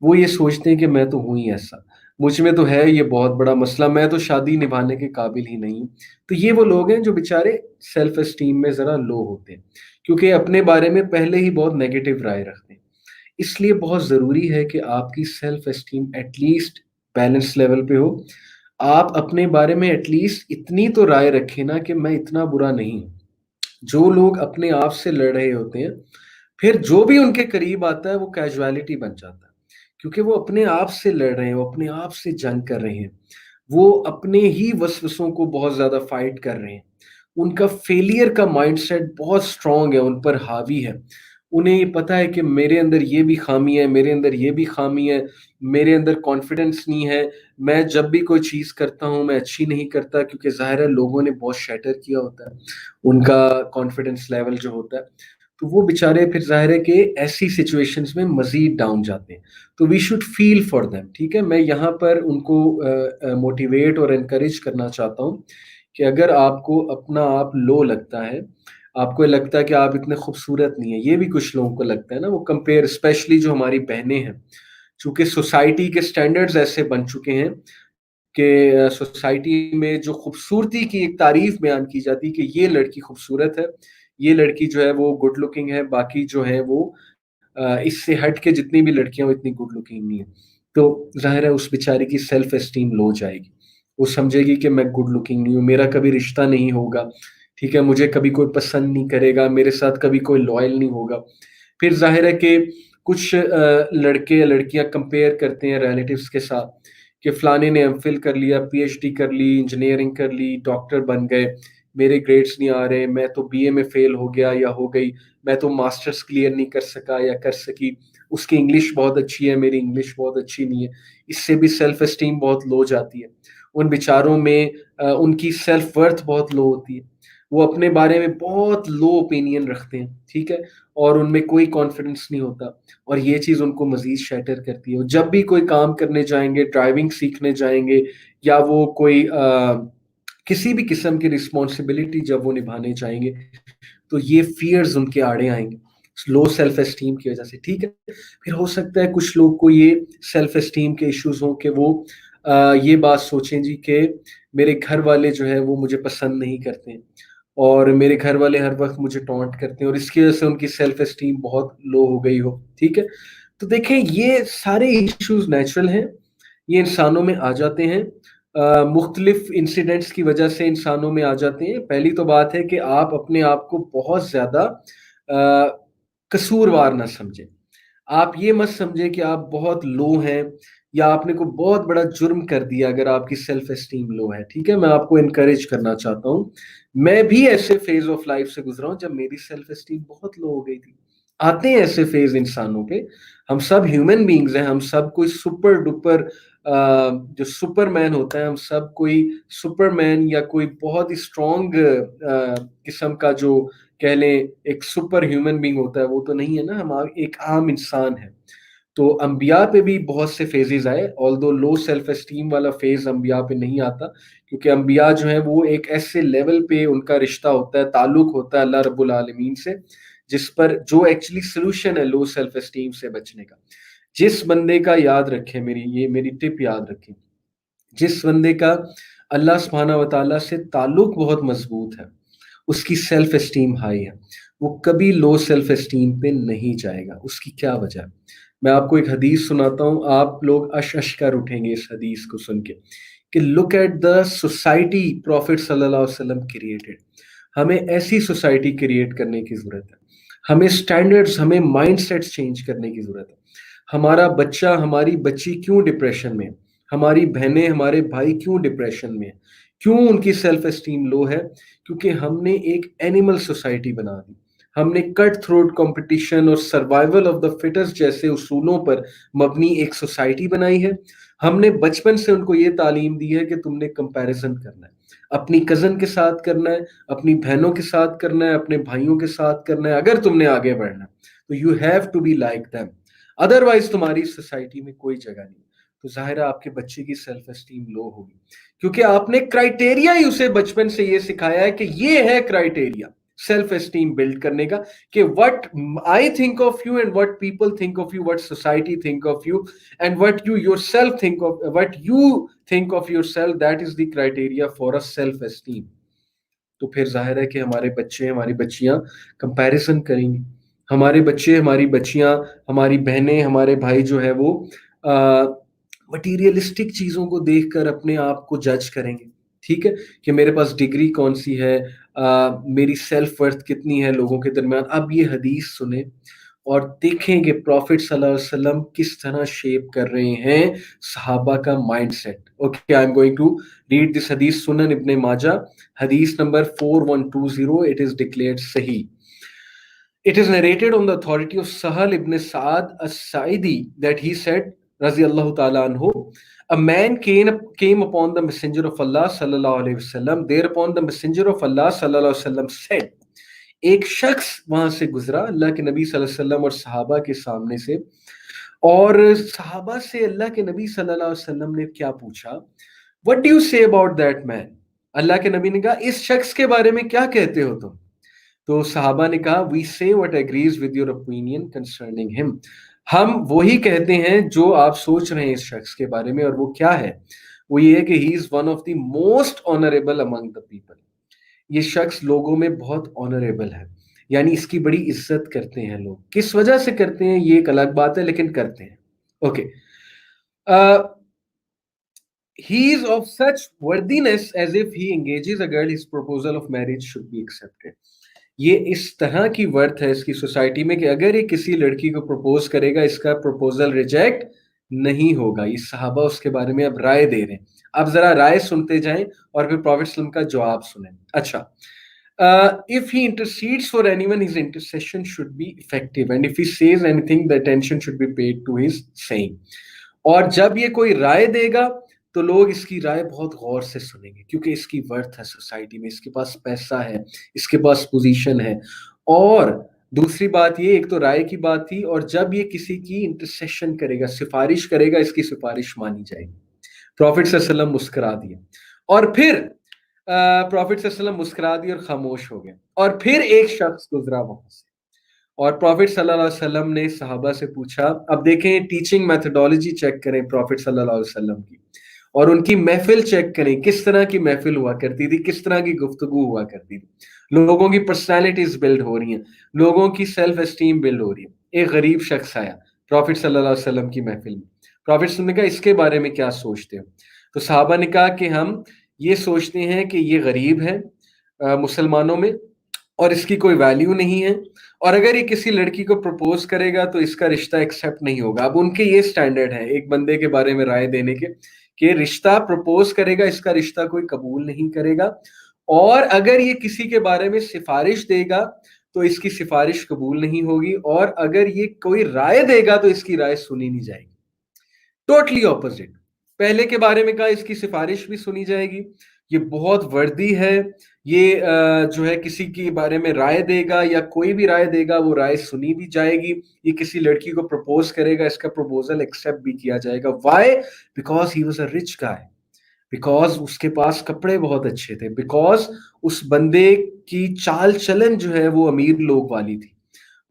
وہ یہ سوچتے ہیں کہ میں تو ہوں ہی ایسا, مجھ میں تو ہے یہ بہت بڑا مسئلہ, میں تو شادی نبھانے کے قابل ہی نہیں. تو یہ وہ لوگ ہیں جو بیچارے سیلف اسٹیم میں ذرا لو ہوتے ہیں, کیونکہ اپنے بارے میں پہلے ہی بہت نیگیٹو رائے رکھتے ہیں. اس لیے بہت ضروری ہے کہ آپ کی self esteem at least balance level پہ ہو. آپ اپنے بارے میں ایٹ لیسٹ اتنی تو رائے رکھیں نا کہ میں اتنا برا نہیں ہوں. جو لوگ اپنے آپ سے لڑ رہے ہوتے ہیں, پھر جو بھی ان کے قریب آتا ہے وہ کیجویلٹی بن جاتا ہے, کیونکہ وہ اپنے آپ سے لڑ رہے ہیں, وہ اپنے آپ سے جنگ کر رہے ہیں, وہ اپنے ہی وسوسوں کو بہت زیادہ فائٹ کر رہے ہیں. ان کا فیلئر کا مائنڈ سیٹ بہت اسٹرانگ ہے, ان پر حاوی ہے. انہیں یہ پتا ہے کہ میرے اندر یہ بھی خامی ہے, میرے اندر یہ بھی خامی ہے, میرے اندر کانفیڈنس نہیں ہے, میں جب بھی کوئی چیز کرتا ہوں میں اچھی نہیں کرتا, کیونکہ ظاہر ہے لوگوں نے بہت شیٹر کیا ہوتا ہے ان کا کانفیڈنس لیول جو ہوتا ہے. تو وہ بیچارے پھر ظاہر ہے کہ ایسی سچویشنز میں مزید ڈاؤن جاتے ہیں. تو we should feel for them. ٹھیک ہے, میں یہاں پر ان کو موٹیویٹ اور انکریج کرنا چاہتا ہوں کہ اگر آپ کو اپنا آپ لو لگتا ہے, آپ کو لگتا ہے کہ آپ اتنے خوبصورت نہیں ہیں, یہ بھی کچھ لوگوں کو لگتا ہے نا, وہ کمپیئر, اسپیشلی جو ہماری بہنیں ہیں, چونکہ سوسائٹی کے سٹینڈرڈز ایسے بن چکے ہیں کہ سوسائٹی میں جو خوبصورتی کی ایک تعریف بیان کی جاتی کہ یہ لڑکی خوبصورت ہے, یہ لڑکی جو ہے وہ گڈ لکنگ ہے, باقی جو ہے وہ اس سے ہٹ کے جتنی بھی لڑکیاں وہ اتنی گڈ لکنگ نہیں ہے. تو ظاہر ہے اس بیچاری کی سیلف اسٹیم لو جائے گی, وہ سمجھے گی کہ میں گڈ لکنگ نہیں ہوں, میرا کبھی رشتہ نہیں ہوگا, ٹھیک ہے, مجھے کبھی کوئی پسند نہیں کرے گا, میرے ساتھ کبھی کوئی لوئل نہیں ہوگا. پھر ظاہر ہے کہ کچھ لڑکے یا لڑکیاں کمپیئر کرتے ہیں ریلیٹیوز کے ساتھ کہ فلانے نے ایم فل کر لیا, پی ایچ ڈی کر لی, انجینئرنگ کر لی, ڈاکٹر بن گئے, میرے گریڈس نہیں آ رہے, میں تو بی اے میں فیل ہو گیا یا ہو گئی, میں تو ماسٹرز کلیئر نہیں کر سکا یا کر سکی, اس کی انگلش بہت اچھی ہے, میری انگلش بہت اچھی نہیں ہے. اس سے بھی سیلف اسٹیم بہت لو جاتی ہے. ان بیچاروں میں ان کی سیلف ورتھ بہت لو ہوتی ہے, وہ اپنے بارے میں بہت لو اوپینین رکھتے ہیں, ٹھیک ہے, اور ان میں کوئی کانفیڈنس نہیں ہوتا, اور یہ چیز ان کو مزید شیٹر کرتی ہے. جب بھی کوئی کام کرنے جائیں گے, ڈرائیونگ سیکھنے جائیں گے, یا وہ کوئی کسی بھی قسم کی رسپانسبلٹی جب وہ نبھانے چاہیں گے, تو یہ فیئرز ان کے آڑے آئیں گے لو سیلف اسٹیم کی وجہ سے. ٹھیک ہے, پھر ہو سکتا ہے کچھ لوگ کو یہ سیلف اسٹیم کے ایشوز ہوں کہ وہ یہ بات سوچیں جی کہ میرے گھر والے جو ہے وہ مجھے پسند نہیں کرتے ہیں, اور میرے گھر والے ہر وقت مجھے ٹونٹ کرتے ہیں, اور اس کی وجہ سے ان کی سیلف اسٹیم بہت لو ہو گئی ہو. ٹھیک ہے, تو دیکھیں یہ سارے ایشوز نیچرل ہیں, یہ انسانوں میں آ جاتے ہیں, مختلف انسیڈنٹس کی وجہ سے انسانوں میں آ جاتے ہیں. پہلی تو بات ہے کہ آپ اپنے آپ کو بہت زیادہ قصوروار نہ سمجھیں. آپ یہ مت سمجھیں کہ آپ بہت لو ہیں یا آپ نے کوئی بہت بڑا جرم کر دیا اگر آپ کی سیلف اسٹیم لو ہے. ٹھیک ہے, میں آپ کو انکریج کرنا چاہتا ہوں, میں بھی ایسے فیز آف لائف سے گزرا ہوں جب میری سیلف اسٹیم بہت لو ہو گئی تھی. آتے ہیں ایسے فیز انسانوں کے, ہم سب ہیومن بینگز ہیں, ہم سب کوئی سپر ڈپر جو سپر مین ہوتا ہے، ہم سب کوئی سپر مین یا کوئی بہت ہی اسٹرانگ قسم کا جو کہہ لیں ایک سپر ہیومن بینگ ہوتا ہے، وہ تو نہیں ہے نا، ہم ایک عام انسان ہے. تو انبیاء پہ بھی بہت سے فیزز آئے، آلدو لو سیلف اسٹیم والا فیز انبیاء پہ نہیں آتا، کیونکہ انبیاء جو ہیں وہ ایک ایسے لیول پہ ان کا رشتہ ہوتا ہے، تعلق ہوتا ہے اللہ رب العالمین سے، جس پر جو ایکچولی سلوشن ہے لو سیلف اسٹیم سے بچنے کا. جس بندے کا، یاد رکھیں میری ٹپ یاد رکھیں، جس بندے کا اللہ سبحانہ و تعالیٰ سے تعلق بہت مضبوط ہے، اس کی سیلف اسٹیم ہائی ہے، وہ کبھی لو سیلف اسٹیم پہ نہیں جائے گا. اس کی کیا وجہ ہے؟ میں آپ کو ایک حدیث سناتا ہوں، آپ لوگ اش کر اٹھیں گے اس حدیث کو سن کے، کہ look at the society prophet صلی اللہ علیہ وسلم کریٹڈ. ہمیں ایسی سوسائٹی کریٹ کرنے کی ضرورت ہے، ہمیں سٹینڈرڈز، ہمیں مائنڈ سیٹس چینج کرنے کی ضرورت ہے. ہمارا بچہ، ہماری بچی کیوں ڈپریشن میں ہے؟ ہماری بہنیں، ہمارے بھائی کیوں ڈپریشن میں ہیں؟ کیوں ان کی سیلف اسٹیم لو ہے؟ کیونکہ ہم نے ایک اینیمل سوسائٹی بنا دی. ہم نے کٹ تھروٹ کمپٹیشن اور سروائیول آف دا فٹس جیسے اصولوں پر مبنی ایک سوسائٹی بنائی ہے. ہم نے بچپن سے ان کو یہ تعلیم دی ہے کہ تم نے کمپیریزن کرنا ہے، اپنی کزن کے ساتھ کرنا ہے، اپنی بہنوں کے ساتھ کرنا ہے، اپنے بھائیوں کے ساتھ کرنا ہے. اگر تم نے آگے بڑھنا ہے تو you have to be like them, otherwise تمہاری سوسائٹی میں کوئی جگہ نہیں. تو ظاہر ہے آپ کے بچے کی سیلف اسٹیم لو ہوگی، کیونکہ آپ نے کرائٹیریا ہی اسے بچپن سے یہ سکھایا ہے کہ یہ ہے کرائٹیریا سیلف اسٹیم بلڈ کرنے کا، کہ what I think of you and what people think of you, what society think of you and what you yourself think of, what you think of yourself, that is the criteria for a self esteem. تو پھر ظاہر ہے کہ ہمارے بچے، ہماری بچیاں comparison کریں گی، ہمارے بچے، ہماری بچیاں، ہماری بہنیں، ہمارے بھائی جو ہے وہ مٹیریلسٹک چیزوں کو دیکھ کر اپنے آپ کو جج کریں گے. ٹھیک ہے، کہ میرے پاس ڈگری کون سی ہے، میری سیلف ورتھ کتنی ہے لوگوں کے درمیان. اب یہ حدیث سنیں اور دیکھیں کہ پروفٹ صلی اللہ علیہ وسلم کس طرح شیپ کر رہے ہیں صحابہ کا mindset. Okay, I am going to read this hadith, Sunan Ibn Majah, hadith number 4120. It is declared Sahih. It is narrated on the authority of Sahal ibn Sa'ad as-Sa'idi that he said, Raziyallahu ta'ala anhu, a man came upon the messenger of Allah sallallahu alayhi wasallam. Thereupon the messenger of Allah sallallahu alayhi wasallam said, ایک شخص وہاں سے گزرا اللہ کے نبی صلی اللہ علیہ وسلم اور صحابہ کے سامنے سے، اور صحابہ سے اللہ کے نبی صلی اللہ علیہ وسلم نے کیا پوچھا، What do you say about that man؟ اللہ کے نبی نے کہا اس شخص کے بارے میں کیا کہتے ہو تم؟ تو صحابہ نے کہا we say what agrees with your opinion concerning him. ہم وہی کہتے ہیں جو آپ سوچ رہے ہیں اس شخص کے بارے میں، اور وہ کیا ہے؟ وہ یہ ہے کہ he is one of the most honorable among the people. یہ شخص لوگوں میں بہت آنریبل ہے، یعنی اس کی بڑی عزت کرتے ہیں لوگ. کس وجہ سے کرتے ہیں یہ ایک الگ بات ہے، لیکن کرتے ہیں. Okay, he is of such worthiness as if he engages a girl, his proposal of marriage should be accepted. یہ اس طرح کی ورتھ ہے اس کی سوسائٹی میں کہ اگر یہ کسی لڑکی کو پروپوز کرے گا اس کا پروپوزل ریجیکٹ نہیں ہوگا. یہ صحابہ اس کے بارے میں اب رائے دے رہے ہیں. اب ذرا رائے سنتے جائیں اور پھر پروفیٹ صلی اللہ علیہ وسلم کا جواب سنیں. اچھا، if he intercedes for anyone, his intercession should be effective, and if he says anything, the attention should be paid to his saying. اور جب یہ کوئی رائے دے گا تو لوگ اس کی رائے بہت غور سے سنیں گے، کیونکہ اس کی ورتھ ہے سوسائٹی میں، اس کے پاس پیسہ ہے، اس کے پاس پوزیشن ہے. اور دوسری بات یہ، ایک تو رائے کی بات تھی، اور جب یہ کسی کی انٹرسیشن کرے گا، سفارش کرے گا، اس کی سفارش مانی جائے گی. پروفٹ صلی اللہ علیہ وسلم مسکرا دیے، اور پھر پروفٹ صلی اللہ علیہ وسلم مسکرا دیے اور خاموش ہو گئے. اور پھر ایک شخص گزرا وہاں سے، اور پروفٹ صلی اللہ علیہ وسلم نے صحابہ سے پوچھا. اب دیکھیں ٹیچنگ میتھڈالوجی چیک کریں پروفٹ صلی اللہ علیہ وسلم کی، اور ان کی محفل چیک کریں، کس طرح کی محفل ہوا کرتی تھی، کس طرح کی گفتگو ہوا کرتی تھی. لوگوں کی پرسنالٹیز بلڈ ہو رہی ہیں، لوگوں کی سیلف اسٹیم بلڈ ہو رہی ہے. ایک غریب شخص آیا پروفٹ صلی اللہ علیہ وسلم کی محفل میں. پروفٹ صلی اللہ علیہ وسلم نے کہا اس کے بارے میں کیا سوچتے ہو؟ تو صحابہ نے کہا کہ ہم یہ سوچتے ہیں کہ یہ غریب ہے مسلمانوں میں، اور اس کی کوئی ویلیو نہیں ہے، اور اگر یہ کسی لڑکی کو پروپوز کرے گا تو اس کا رشتہ ایکسیپٹ نہیں ہوگا. اب ان کے یہ سٹینڈرڈ ہے ایک بندے کے بارے میں رائے دینے کے، کہ رشتہ پروپوز کرے گا، اس کا رشتہ کوئی قبول نہیں کرے گا، اور اگر یہ کسی کے بارے میں سفارش دے گا تو اس کی سفارش قبول نہیں ہوگی، اور اگر یہ کوئی رائے دے گا تو اس کی رائے سنی نہیں جائے گی. Totally opposite. پہلے کے بارے میں کہا اس کی سفارش بھی سنی جائے گی، یہ بہت وردی ہے، یہ جو ہے کسی کے بارے میں رائے دے گا یا کوئی بھی رائے دے گا وہ رائے سنی بھی جائے گی، یہ کسی لڑکی کو پرپوز کرے گا اس کا پرپوزل ایکسیپٹ بھی کیا جائے گا. Why? Because he was a rich guy, because اس کے پاس کپڑے بہت اچھے تھے، بیکاز اس بندے کی چال چلن جو ہے وہ امیر لوگ والی تھی،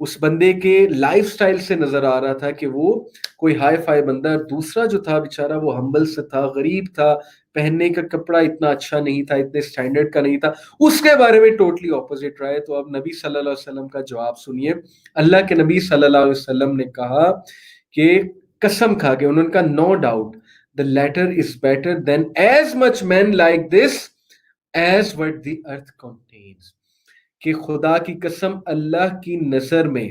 اس بندے کے لائف سٹائل سے نظر آ رہا تھا کہ وہ کوئی ہائی فائی بندہ. دوسرا جو تھا بیچارہ وہ ہمبل سے تھا، غریب تھا، پہننے کا کپڑا اتنا اچھا نہیں تھا، اتنے سٹینڈرڈ کا نہیں تھا، اس کے بارے میں ٹوٹلی اپوزٹ رہا ہے. تو اب نبی صلی اللہ علیہ وسلم کا جواب سنیے. اللہ کے نبی صلی اللہ علیہ وسلم نے کہا کہ قسم کھا کے انہوں نے کہا no doubt the latter is better than as much men like this as what the earth contains. کہ خدا کی قسم اللہ کی نظر میں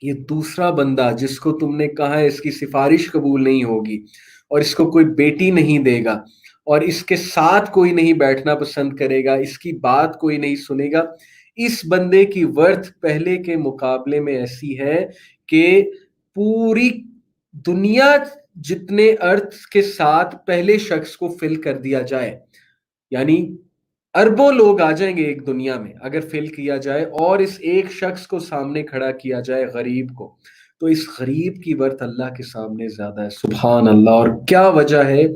یہ دوسرا بندہ جس کو تم نے کہا ہے اس کی سفارش قبول نہیں ہوگی اور اس کو کوئی بیٹی نہیں دے گا اور اس کے ساتھ کوئی نہیں بیٹھنا پسند کرے گا، اس کی بات کوئی نہیں سنے گا، اس بندے کی ورتھ پہلے کے مقابلے میں ایسی ہے کہ پوری دنیا جتنے ارتھ کے ساتھ پہلے شخص کو فل کر دیا جائے، یعنی اربوں لوگ آ جائیں گے ایک دنیا میں اگر فل کیا جائے، اور اس ایک شخص کو سامنے کھڑا کیا جائے غریب کو، تو اس غریب کی برت اللہ کے سامنے زیادہ ہے. سبحان اللہ. اور کیا وجہ ہے؟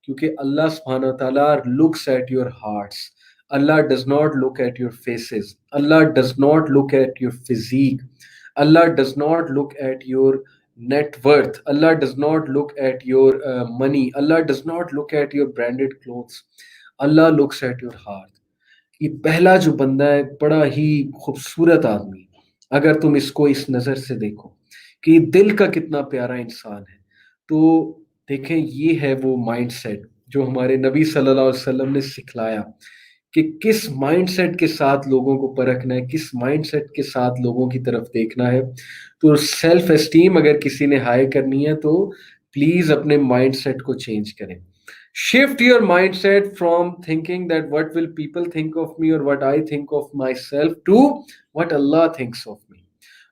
کیونکہ اللہ سبحانہ و تعالیٰ looks at your hearts. Allah does not look at your faces. Allah does not look at your physique. Allah does not look at your net worth. Allah does not look at your money. Allah does not look at your branded clothes. Allah looks at your heart. یہ پہلا جو بندہ ہے بڑا ہی خوبصورت آدمی، اگر تم اس کو اس نظر سے دیکھو کہ یہ دل کا کتنا پیارا انسان ہے، تو دیکھیں یہ ہے وہ مائنڈ سیٹ جو ہمارے نبی صلی اللہ علیہ وسلم نے سکھلایا کہ کس مائنڈ سیٹ کے ساتھ لوگوں کو پرکھنا ہے، کس مائنڈ سیٹ کے ساتھ لوگوں کی طرف دیکھنا ہے. تو سیلف اسٹیم اگر کسی نے ہائی کرنی ہے تو پلیز اپنے مائنڈ سیٹ کو چینج کریں. Shift your mindset from thinking that what will people think of me or what I think of myself to what Allah thinks of me.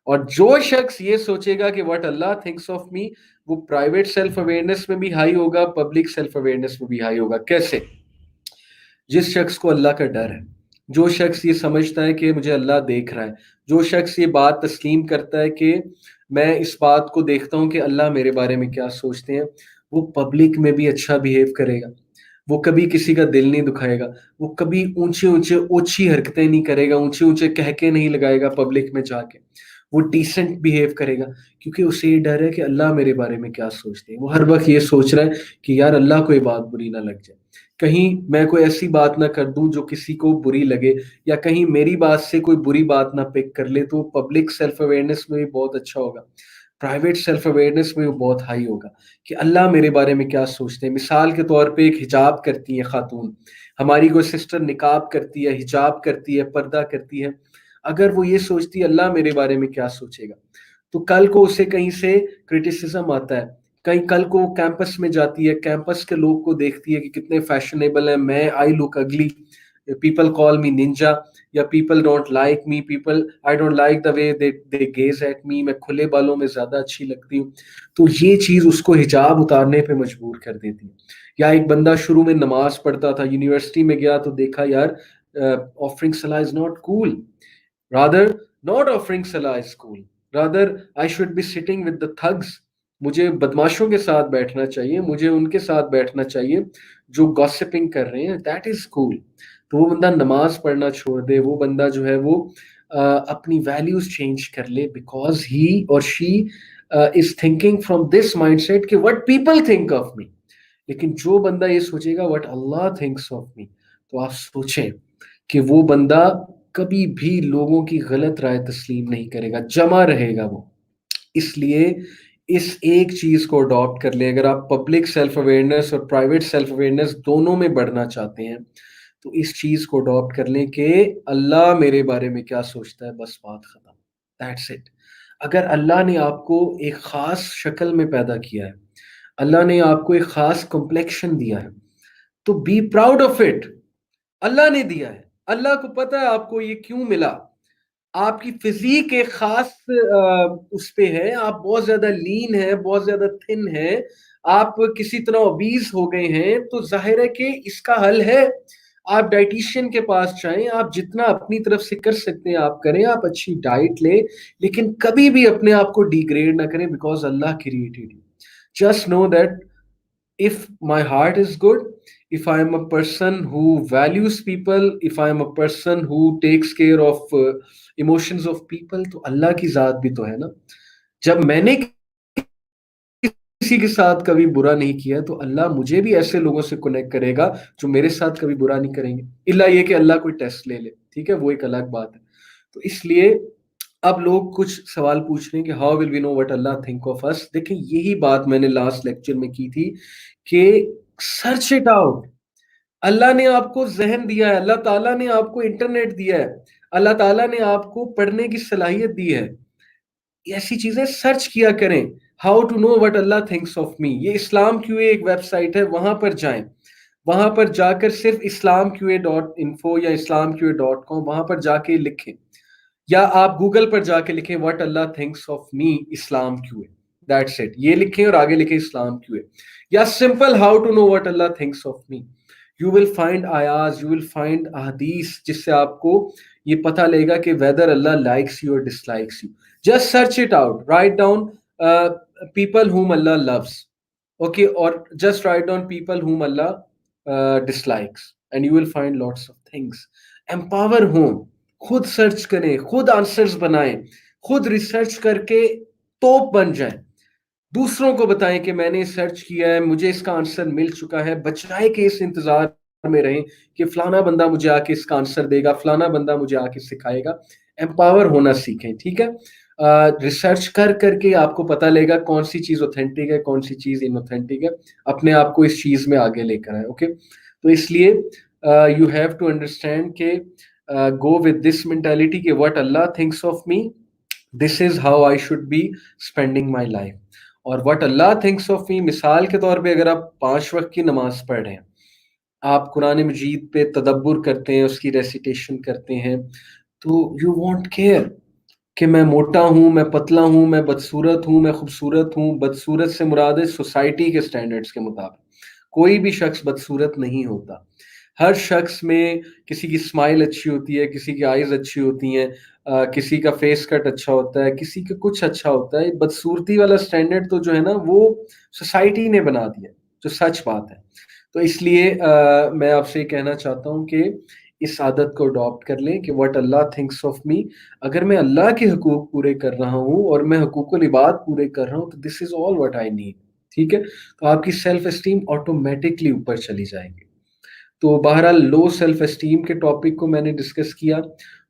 اور جو شخص یہ سوچے گا کہ what Allah thinks of me، وہ private self awareness میں بھی high ہوگا، پبلک سیلف اویئرنیس میں بھی ہائی ہوگا. کیسے؟ جس شخص کو اللہ کا ڈر ہے، جو شخص یہ سمجھتا ہے کہ مجھے اللہ دیکھ رہا ہے، جو شخص یہ بات تسلیم کرتا ہے کہ میں اس بات کو دیکھتا ہوں کہ اللہ میرے بارے میں کیا سوچتے ہیں، وہ پبلک میں بھی اچھا بیہیو کرے گا، وہ کبھی کسی کا دل نہیں دکھائے گا، وہ کبھی اونچے اونچے اوچھی حرکتیں نہیں کرے گا، اونچے اونچے کہکے نہیں لگائے گا پبلک میں جا کے، وہ ڈیسنٹ بیہیو کرے گا، کیونکہ اسے یہ ڈر ہے کہ اللہ میرے بارے میں کیا سوچتے ہیں. وہ ہر وقت یہ سوچ رہا ہے کہ یار اللہ کو یہ بات بری نہ لگ جائے، کہیں میں کوئی ایسی بات نہ کر دوں جو کسی کو بری لگے، یا کہیں میری بات سے کوئی بری بات نہ پک کر لے. تو پبلک سیلف اویئرنیس میں بھی بہت اچھا ہوگا، پرائیویٹ سیلف اویئرنیس میں بھی بہت ہائی ہوگا کہ اللہ میرے بارے میں کیا سوچتے ہیں. مثال کے طور پہ ایک حجاب کرتی ہے خاتون، ہماری کوئی سسٹر نقاب کرتی ہے، حجاب کرتی ہے، پردہ کرتی ہے، اگر وہ یہ سوچتی ہے اللہ میرے بارے میں کیا سوچے گا، تو کل کو اسے کہیں سے کرٹیسزم آتا ہے، کہیں کل کو کیمپس میں جاتی ہے، کیمپس کے لوگ کو دیکھتی ہے کہ کتنے فیشنیبل ہیں، میں I look ugly, people call me ninja, یا people don't like me, people I don't like the way they gaze at me, میں کھلے بالوں میں زیادہ اچھی لگتی ہوں. تو یہ چیز اس کو حجاب اتارنے پہ مجبور کر دیتی ہے. یا ایک بندہ شروع میں نماز پڑھتا تھا، یونیورسٹی میں گیا تو دیکھا یار آفرنگ صلاح is not cool, rather not offering salah is cool, rather I should be sitting with the thugs. مجھے بدماشوں کے ساتھ بیٹھنا چاہیے، مجھے ان کے ساتھ بیٹھنا چاہیے جو گاسپنگ کر رہے ہیں، that is cool. تو وہ بندہ نماز پڑھنا چھوڑ دے، وہ بندہ جو ہے وہ اپنی ویلیوز چینج کر لے، بیکاز ہی اور she is thinking from this mindset کہ what people think of me. لیکن جو بندہ یہ سوچے گا what Allah thinks of me، تو آپ سوچیں کہ وہ بندہ کبھی بھی لوگوں کی غلط رائے تسلیم نہیں کرے گا، جمع رہے گا وہ. اس لیے اس ایک چیز کو اڈاپٹ کر لیں. اگر آپ پبلک سیلف اویئرنیس اور پرائیویٹ سیلف اویئرنیس دونوں میں بڑھنا چاہتے ہیں تو اس چیز کو اڈاپٹ کر لیں کہ اللہ میرے بارے میں کیا سوچتا ہے، بس بات ختم. That's it. اگر اللہ نے آپ کو ایک خاص شکل میں پیدا کیا ہے، اللہ نے آپ کو ایک خاص کمپلیکشن دیا ہے، تو بی پراؤڈ آف اٹ. اللہ نے دیا ہے، اللہ کو پتا ہے آپ کو یہ کیوں ملا. آپ کی فزیک ایک خاص اس پہ ہے، آپ بہت زیادہ لین ہے، بہت زیادہ تھن ہے، آپ کسی طرح اوبیز ہو گئے ہیں، تو ظاہر ہے کہ اس کا حل ہے، آپ ڈائٹیشین کے پاس جائیں، آپ جتنا اپنی طرف سے کر سکتے ہیں آپ کریں، آپ اچھی ڈائٹ لیں، لیکن کبھی بھی اپنے آپ کو ڈیگریڈ نہ کریں، because Allah created you. Just know that if my heart is good, if I am a person who values people, if I am a person who takes care of emotions of people, تو اللہ کی ذات بھی تو ہے نا. جب میں نے کسی کے ساتھ کبھی برا نہیں کیا تو اللہ مجھے بھی ایسے لوگوں سے کنیکٹ کرے گا جو میرے ساتھ کبھی برا نہیں کریں گے، الا یہ کہ اللہ کوئی ٹیسٹ لے لے، ٹھیک ہے، وہ ایک الگ بات ہے. تو اس لیے اب لوگ کچھ سوال پوچھ رہے ہیں کہ how will we know what Allah think of us. دیکھیں یہی بات میں نے لاسٹ لیکچر میں کی تھی کہ سرچ اٹ آؤٹ. اللہ نے آپ کو ذہن دیا ہے، اللہ تعالیٰ نے آپ کو انٹرنیٹ دیا ہے، اللہ تعالیٰ نے آپ کو پڑھنے کی صلاحیت دی ہے، ایسی چیزیں سرچ کیا کریں. How to know what Allah thinks of me, یہ اسلام کیو اے ایک ویب سائٹ ہے، وہاں پر جائیں، وہاں پر جا کر صرف اسلام کیو اے ڈاٹ انفو یا اسلام کیو اے ڈاٹ کام وہاں پر جا کے لکھیں، یا آپ گوگل پر جا کے لکھیں what Allah thinks of me Islam Q A, that's it, یہ لکھیں اور آگے لکھیں اسلام کیو اے. یا simple how to know what Allah thinks of me, you will find ayahs, you will find احادیث جس سے آپ کو یہ پتہ لے گا کہ ویدر اللہ لائکس یو اور dislikes you. Just search it out, right down people whom Allah loves، okay, اور just right down people whom Allah dislikes and you will find lots of things. empower ہوں، خود search کریں، خود answers بنائیں، خود research کر کے توپ بن جائیں، دوسروں کو بتائیں کہ میں نے سرچ کیا ہے، مجھے اس کا آنسر مل چکا ہے، بچائے کہ اس انتظار میں رہیں کہ فلانا بندہ مجھے آ کے اس کا آنسر دے گا، فلانا بندہ مجھے آ کے سکھائے گا. امپاور ہونا سیکھیں، ٹھیک ہے. ریسرچ کر کر کے آپ کو پتہ لے گا کون سی چیز اوتھینٹک ہے، کون سی چیز ان اوتھینٹک ہے، اپنے آپ کو اس چیز میں آگے لے کر آئے. اوکے، تو اس لیے یو ہیو ٹو انڈرسٹینڈ کہ گو ود دس مینٹیلٹی کہ what Allah thinks of me, this is how I should be spending my life. اور what Allah thinks of me, مثال کے طور پہ اگر آپ 5 وقت کی نماز پڑھ رہے ہیں، آپ قرآن مجید پہ تدبر کرتے ہیں، اس کی ریسیٹیشن کرتے ہیں، تو یو وانٹ کیئر کہ میں موٹا ہوں، میں پتلا ہوں، میں بدصورت ہوں، میں خوبصورت ہوں. بدصورت سے مراد ہے سوسائٹی کے سٹینڈرڈز کے مطابق، کوئی بھی شخص بدصورت نہیں ہوتا. ہر شخص میں کسی کی اسمائل اچھی ہوتی ہے، کسی کی آئیز اچھی ہوتی ہیں، کسی کا فیس کٹ اچھا ہوتا ہے، کسی کا کچھ اچھا ہوتا ہے. بدصورتی والا سٹینڈرڈ تو جو ہے نا وہ سوسائٹی نے بنا دیا، جو سچ بات ہے. تو اس لیے میں آپ سے یہ کہنا چاہتا ہوں کہ اس عادت کو اڈاپٹ کر لیں کہ واٹ اللہ تھنکس آف می. اگر میں اللہ کے حقوق پورے کر رہا ہوں اور میں حقوق العباد پورے کر رہا ہوں تو this is all what I need, ٹھیک ہے. تو آپ کی سیلف اسٹیم آٹومیٹکلی اوپر چلی جائے گی. تو بہرحال لو سیلف اسٹیم کے ٹاپک کو میں نے ڈسکس کیا،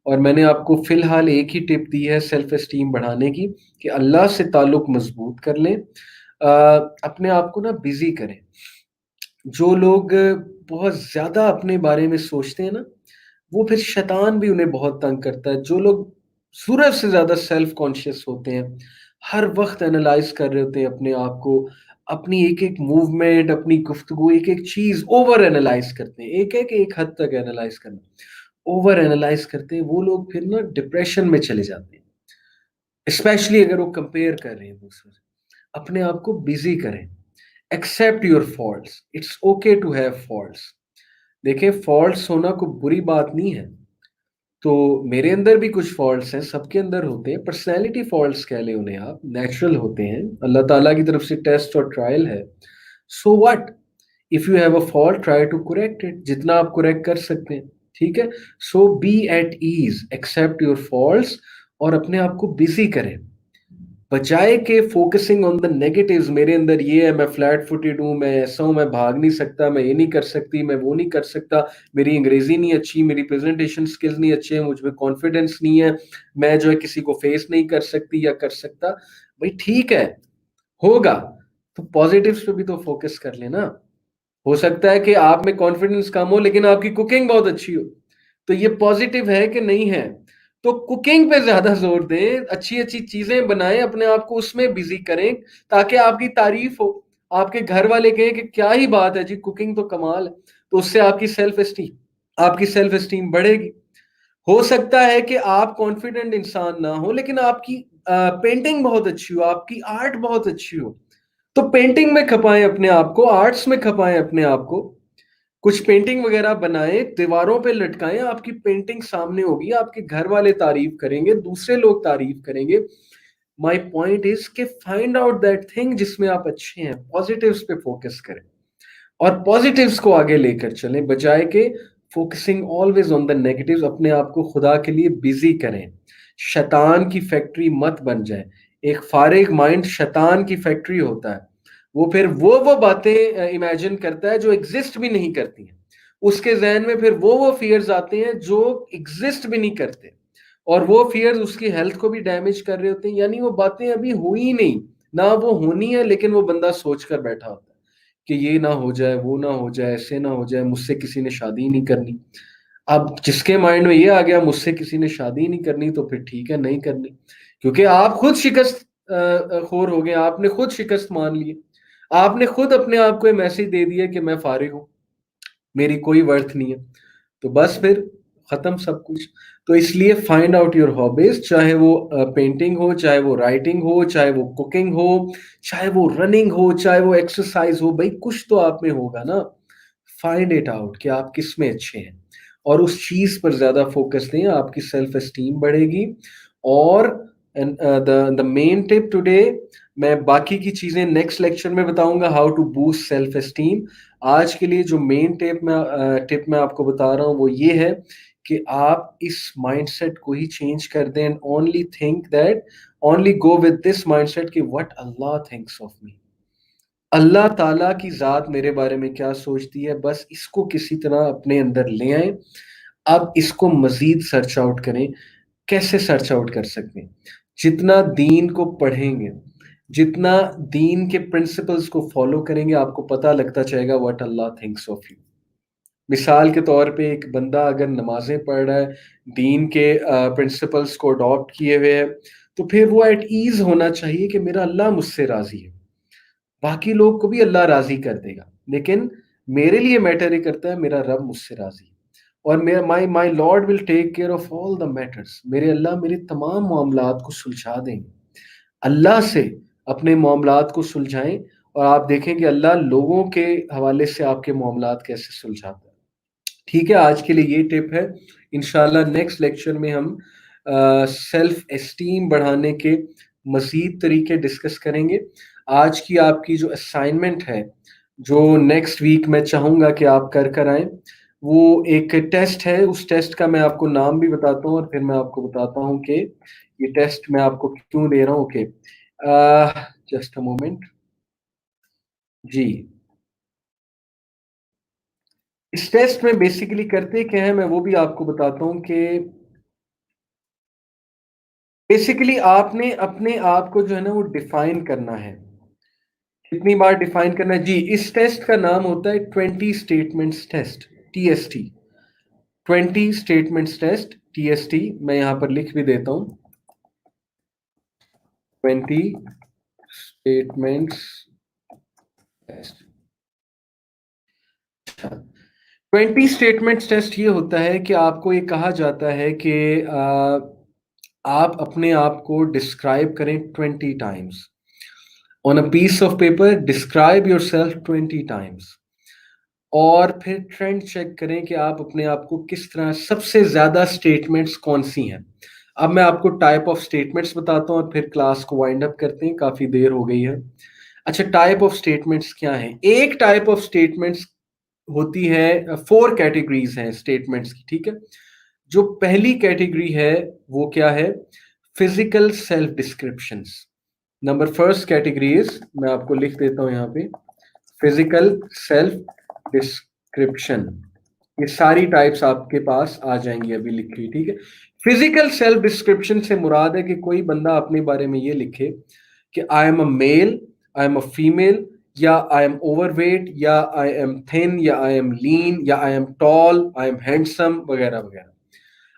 اور میں نے آپ کو فی الحال ایک ہی ٹپ دی ہے سیلف اسٹیم بڑھانے کی کہ اللہ سے تعلق مضبوط کر لیں، اپنے آپ کو نا بزی کریں. جو لوگ بہت زیادہ اپنے بارے میں سوچتے ہیں نا، وہ پھر شیطان بھی انہیں بہت تنگ کرتا ہے. جو لوگ ضرورت سے زیادہ سیلف کانشیس ہوتے ہیں، ہر وقت انالائز کر رہے ہوتے ہیں اپنے آپ کو، اپنی ایک ایک موومنٹ، اپنی گفتگو، ایک ایک چیز اوور انالائز کرتے ہیں. ایک حد تک انالائز کرنا، اوور انالائز کرتے ہیں، وہ لوگ پھر نا ڈپریشن میں چلے جاتے ہیں، اسپیشلی اگر وہ کمپیئر کر رہے ہیں دوسروں سے. اپنے آپ کو بزی کریں. Accept your faults, it's okay to have faults. دیکھیں فالٹس ہونا کوئی بری بات نہیں ہے. تو میرے اندر بھی کچھ فالٹس ہیں، سب کے اندر ہوتے ہیں، پرسنالٹی فالٹس کہہ لیں انہیں آپ، نیچرل ہوتے ہیں، اللہ تعالیٰ کی طرف سے ٹیسٹ اور ٹرائل ہے. So what, if you have a fault try to correct it, جتنا آپ کریکٹ کر سکتے ہیں، ٹھیک ہے. So be at ease, accept your faults, اور اپنے آپ کو بزی کریں، بجائے کہ فوکسنگ آن دا نیگیٹیوز. میرے اندر یہ ہے، میں فلیٹ فوٹڈ ہوں، میں ایسا ہوں، میں بھاگ نہیں سکتا، میں یہ نہیں کر سکتی، میں وہ نہیں کر سکتا، میری انگریزی نہیں اچھی، میری پریزنٹیشن سکلز نہیں اچھے ہیں، مجھ میں کانفیڈنس نہیں ہے، میں جو ہے کسی کو فیس نہیں کر سکتی یا کر سکتا. بھائی ٹھیک ہے، ہوگا، تو پازیٹیوز پہ بھی تو فوکس کر لینا. ہو سکتا ہے کہ آپ میں کانفیڈنس کم ہو لیکن آپ کی کوکنگ بہت اچھی ہو، تو یہ پازیٹیو ہے کہ نہیں ہے. تو کوکنگ پہ زیادہ زور دیں، اچھی اچھی چیزیں بنائیں، اپنے آپ کو اس میں بزی کریں تاکہ آپ کی تعریف ہو، آپ کے گھر والے کہیں کہ کیا ہی بات ہے جی، کوکنگ تو کمال ہے. تو اس سے آپ کی سیلف اسٹیم بڑھے گی. ہو سکتا ہے کہ آپ کانفیڈنٹ انسان نہ ہو لیکن آپ کی پینٹنگ بہت اچھی ہو، آپ کی آرٹ بہت اچھی ہو، تو پینٹنگ میں کھپائیں اپنے آپ کو، آرٹس میں کھپائیں اپنے آپ کو، کچھ پینٹنگ وغیرہ بنائیں، دیواروں پہ لٹکائیں، آپ کی پینٹنگ سامنے ہوگی، آپ کے گھر والے تعریف کریں گے، دوسرے لوگ تعریف کریں گے. مائی پوائنٹ از کہ فائنڈ آؤٹ دیٹ تھنگ جس میں آپ اچھے ہیں، پازیٹیوز پہ فوکس کریں اور پازیٹیوز کو آگے لے کر چلیں، بجائے کہ focusing always on the negatives. اپنے آپ کو خدا کے لیے بزی کریں، شیطان کی فیکٹری مت بن جائے. ایک فارغ مائنڈ شیطان کی فیکٹری ہوتا ہے، وہ پھر وہ باتیں امیجن کرتا ہے جو ایگزسٹ بھی نہیں کرتی ہیں، اس کے ذہن میں پھر وہ فیئرز آتے ہیں جو ایگزسٹ بھی نہیں کرتے، اور وہ فیئرز اس کی ہیلتھ کو بھی ڈیمیج کر رہے ہوتے ہیں. یعنی وہ باتیں ابھی ہوئی نہیں، نہ وہ ہونی ہے، لیکن وہ بندہ سوچ کر بیٹھا ہوتا ہے کہ یہ نہ ہو جائے، وہ نہ ہو جائے، ایسے نہ ہو جائے، مجھ سے کسی نے شادی نہیں کرنی. اب جس کے مائنڈ میں یہ آ گیا مجھ سے کسی نے شادی نہیں کرنی، تو پھر ٹھیک ہے نہیں کرنی، کیونکہ آپ خود شکست خور ہو گئے، آپ نے خود شکست مان لی، آپ نے خود اپنے آپ کو یہ میسج دے دیا کہ میں فارغ ہوں، میری کوئی ورتھ نہیں ہے، تو بس پھر ختم سب کچھ. تو اس لیے فائنڈ آؤٹ یور ہابیز، چاہے وہ پینٹنگ ہو، چاہے وہ رائٹنگ ہو، چاہے وہ کوکنگ ہو، چاہے وہ رننگ ہو، چاہے وہ ایکسرسائز ہو، بھائی کچھ تو آپ میں ہوگا نا. فائنڈ اٹ آؤٹ کہ آپ کس میں اچھے ہیں اور اس چیز پر زیادہ فوکس دیں، آپ کی سیلف اسٹیم بڑھے گی. اور دا مین ٹپ ٹوڈے، میں باقی کی چیزیں نیکسٹ لیکچر میں بتاؤں گا، how to boost self esteem. آج کے لیے جو مین ٹپ میں آپ کو بتا رہا ہوں وہ یہ ہے کہ آپ اس مائنڈ سیٹ کو ہی چینج کر دیں. Only think that, only go with this mindset کہ what Allah thinks of me, Allah تعالیٰ کی ذات میرے بارے میں کیا سوچتی ہے. بس اس کو کسی طرح اپنے اندر لے آئیں. اب اس کو مزید سرچ آؤٹ کریں. کیسے سرچ آؤٹ کر سکتے ہیں؟ جتنا دین کو پڑھیں گے، جتنا دین کے پرنسپلز کو فالو کریں گے، آپ کو پتہ لگتا چاہے گا what Allah thinks of you. مثال کے طور پہ ایک بندہ اگر نمازیں پڑھ رہا ہے، دین کے پرنسپلز کو اڈاپٹ کیے ہوئے ہے، تو پھر وہ ایٹ ایز ہونا چاہیے کہ میرا اللہ مجھ سے راضی ہے. باقی لوگ کو بھی اللہ راضی کر دے گا، لیکن میرے لیے میٹر ہی کرتا ہے میرا رب مجھ سے راضی ہے. اور my lord will take care of all the matters. میرے اللہ میرے تمام معاملات کو سلجھا دیں گے. اللہ سے اپنے معاملات کو سلجھائیں اور آپ دیکھیں کہ اللہ لوگوں کے حوالے سے آپ کے معاملات کیسے سلجھاتا ہے. ٹھیک ہے، آج کے لیے یہ ٹپ ہے. انشاءاللہ نیکسٹ لیکچر میں ہم سیلف اسٹیم بڑھانے کے مزید طریقے ڈسکس کریں گے. آج کی آپ کی جو اسائنمنٹ ہے، جو نیکسٹ ویک میں چاہوں گا کہ آپ کر آئیں، وہ ایک ٹیسٹ ہے. اس ٹیسٹ کا میں آپ کو نام بھی بتاتا ہوں اور پھر میں آپ کو بتاتا ہوں کہ یہ ٹیسٹ میں آپ کو کیوں دے رہا ہوں. Okay, just a moment. جی، اس ٹیسٹ میں بیسیکلی کرتے کیا ہے میں وہ بھی آپ کو بتاتا ہوں کہ بیسیکلی آپ نے اپنے آپ کو جو ہے نا وہ ڈیفائن کرنا ہے. کتنی بار ڈیفائن کرنا ہے؟ جی، اس ٹیسٹ کا نام ہوتا ہے 20 statements test, TST. 20 statements test, TST. میں یہاں پر لکھ بھی دیتا ہوں 20 اسٹیٹمنٹس ٹیسٹ. 20 اسٹیٹمنٹس ٹیسٹ یہ ہوتا ہے کہ آپ کو یہ کہا جاتا ہے کہ آپ اپنے آپ کو ڈسکرائب کریں 20 times on a piece of paper. Describe yourself 20 times اور پھر ٹرینڈ چیک کریں کہ آپ اپنے آپ کو کس طرح، سب سے زیادہ اسٹیٹمنٹس کون سی ہیں. اب میں آپ کو ٹائپ آف اسٹیٹمنٹس بتاتا ہوں اور پھر کلاس کو وائنڈ اپ کرتے ہیں، کافی دیر ہو گئی ہے. اچھا، ٹائپ آف اسٹیٹمنٹس کیا ہیں؟ ایک ٹائپ آف اسٹیٹمنٹس ہوتی ہے، 4 کیٹیگریز ہیں اسٹیٹمنٹس کی. ٹھیک ہے، جو پہلی کیٹیگری ہے وہ کیا ہے؟ Physical self descriptions. Number first category is, میں آپ کو لکھ دیتا ہوں یہاں پہ، فزیکل سیلف ڈسکرپشن. یہ ساری ٹائپس آپ کے پاس آ جائیں گی ابھی لکھی. ٹھیک ہے، فزیکل سیلف ڈسکرپشن سے مراد ہے کہ کوئی بندہ اپنے بارے میں یہ لکھے کہ I am a male, I am a female, یا آئی ایم اوور ویٹ، یا آئی ایم تھن، یا آئی ایم لین، یا I M talc, I am handsome, وغیرہ وغیرہ.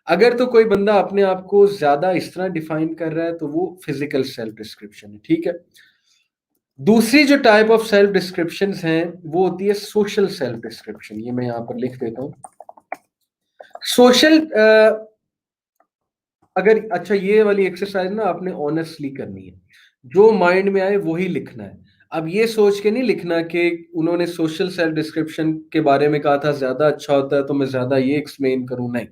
اگر تو کوئی بندہ اپنے آپ کو زیادہ اس طرح ڈیفائن کر رہا ہے تو وہ فزیکل سیلف ڈسکرپشن ہے. ٹھیک ہے، دوسری جو ٹائپ آف سیلف ڈسکرپشنز ہیں وہ ہوتی ہے سوشل سیلف ڈسکرپشن. یہ میں یہاں پر لکھ دیتا ہوں. سوشل اگر اچھا یہ والی ایکسرسائز نا آپ نے آنےسٹلی کرنی ہے، جو مائنڈ میں آئے وہی لکھنا ہے. اب یہ سوچ کے نہیں لکھنا کہ انہوں نے سوشل سیلف ڈسکرپشن کے بارے میں کہا تھا زیادہ اچھا ہوتا ہے تو میں زیادہ یہ ایکسپلین کروں. نہیں،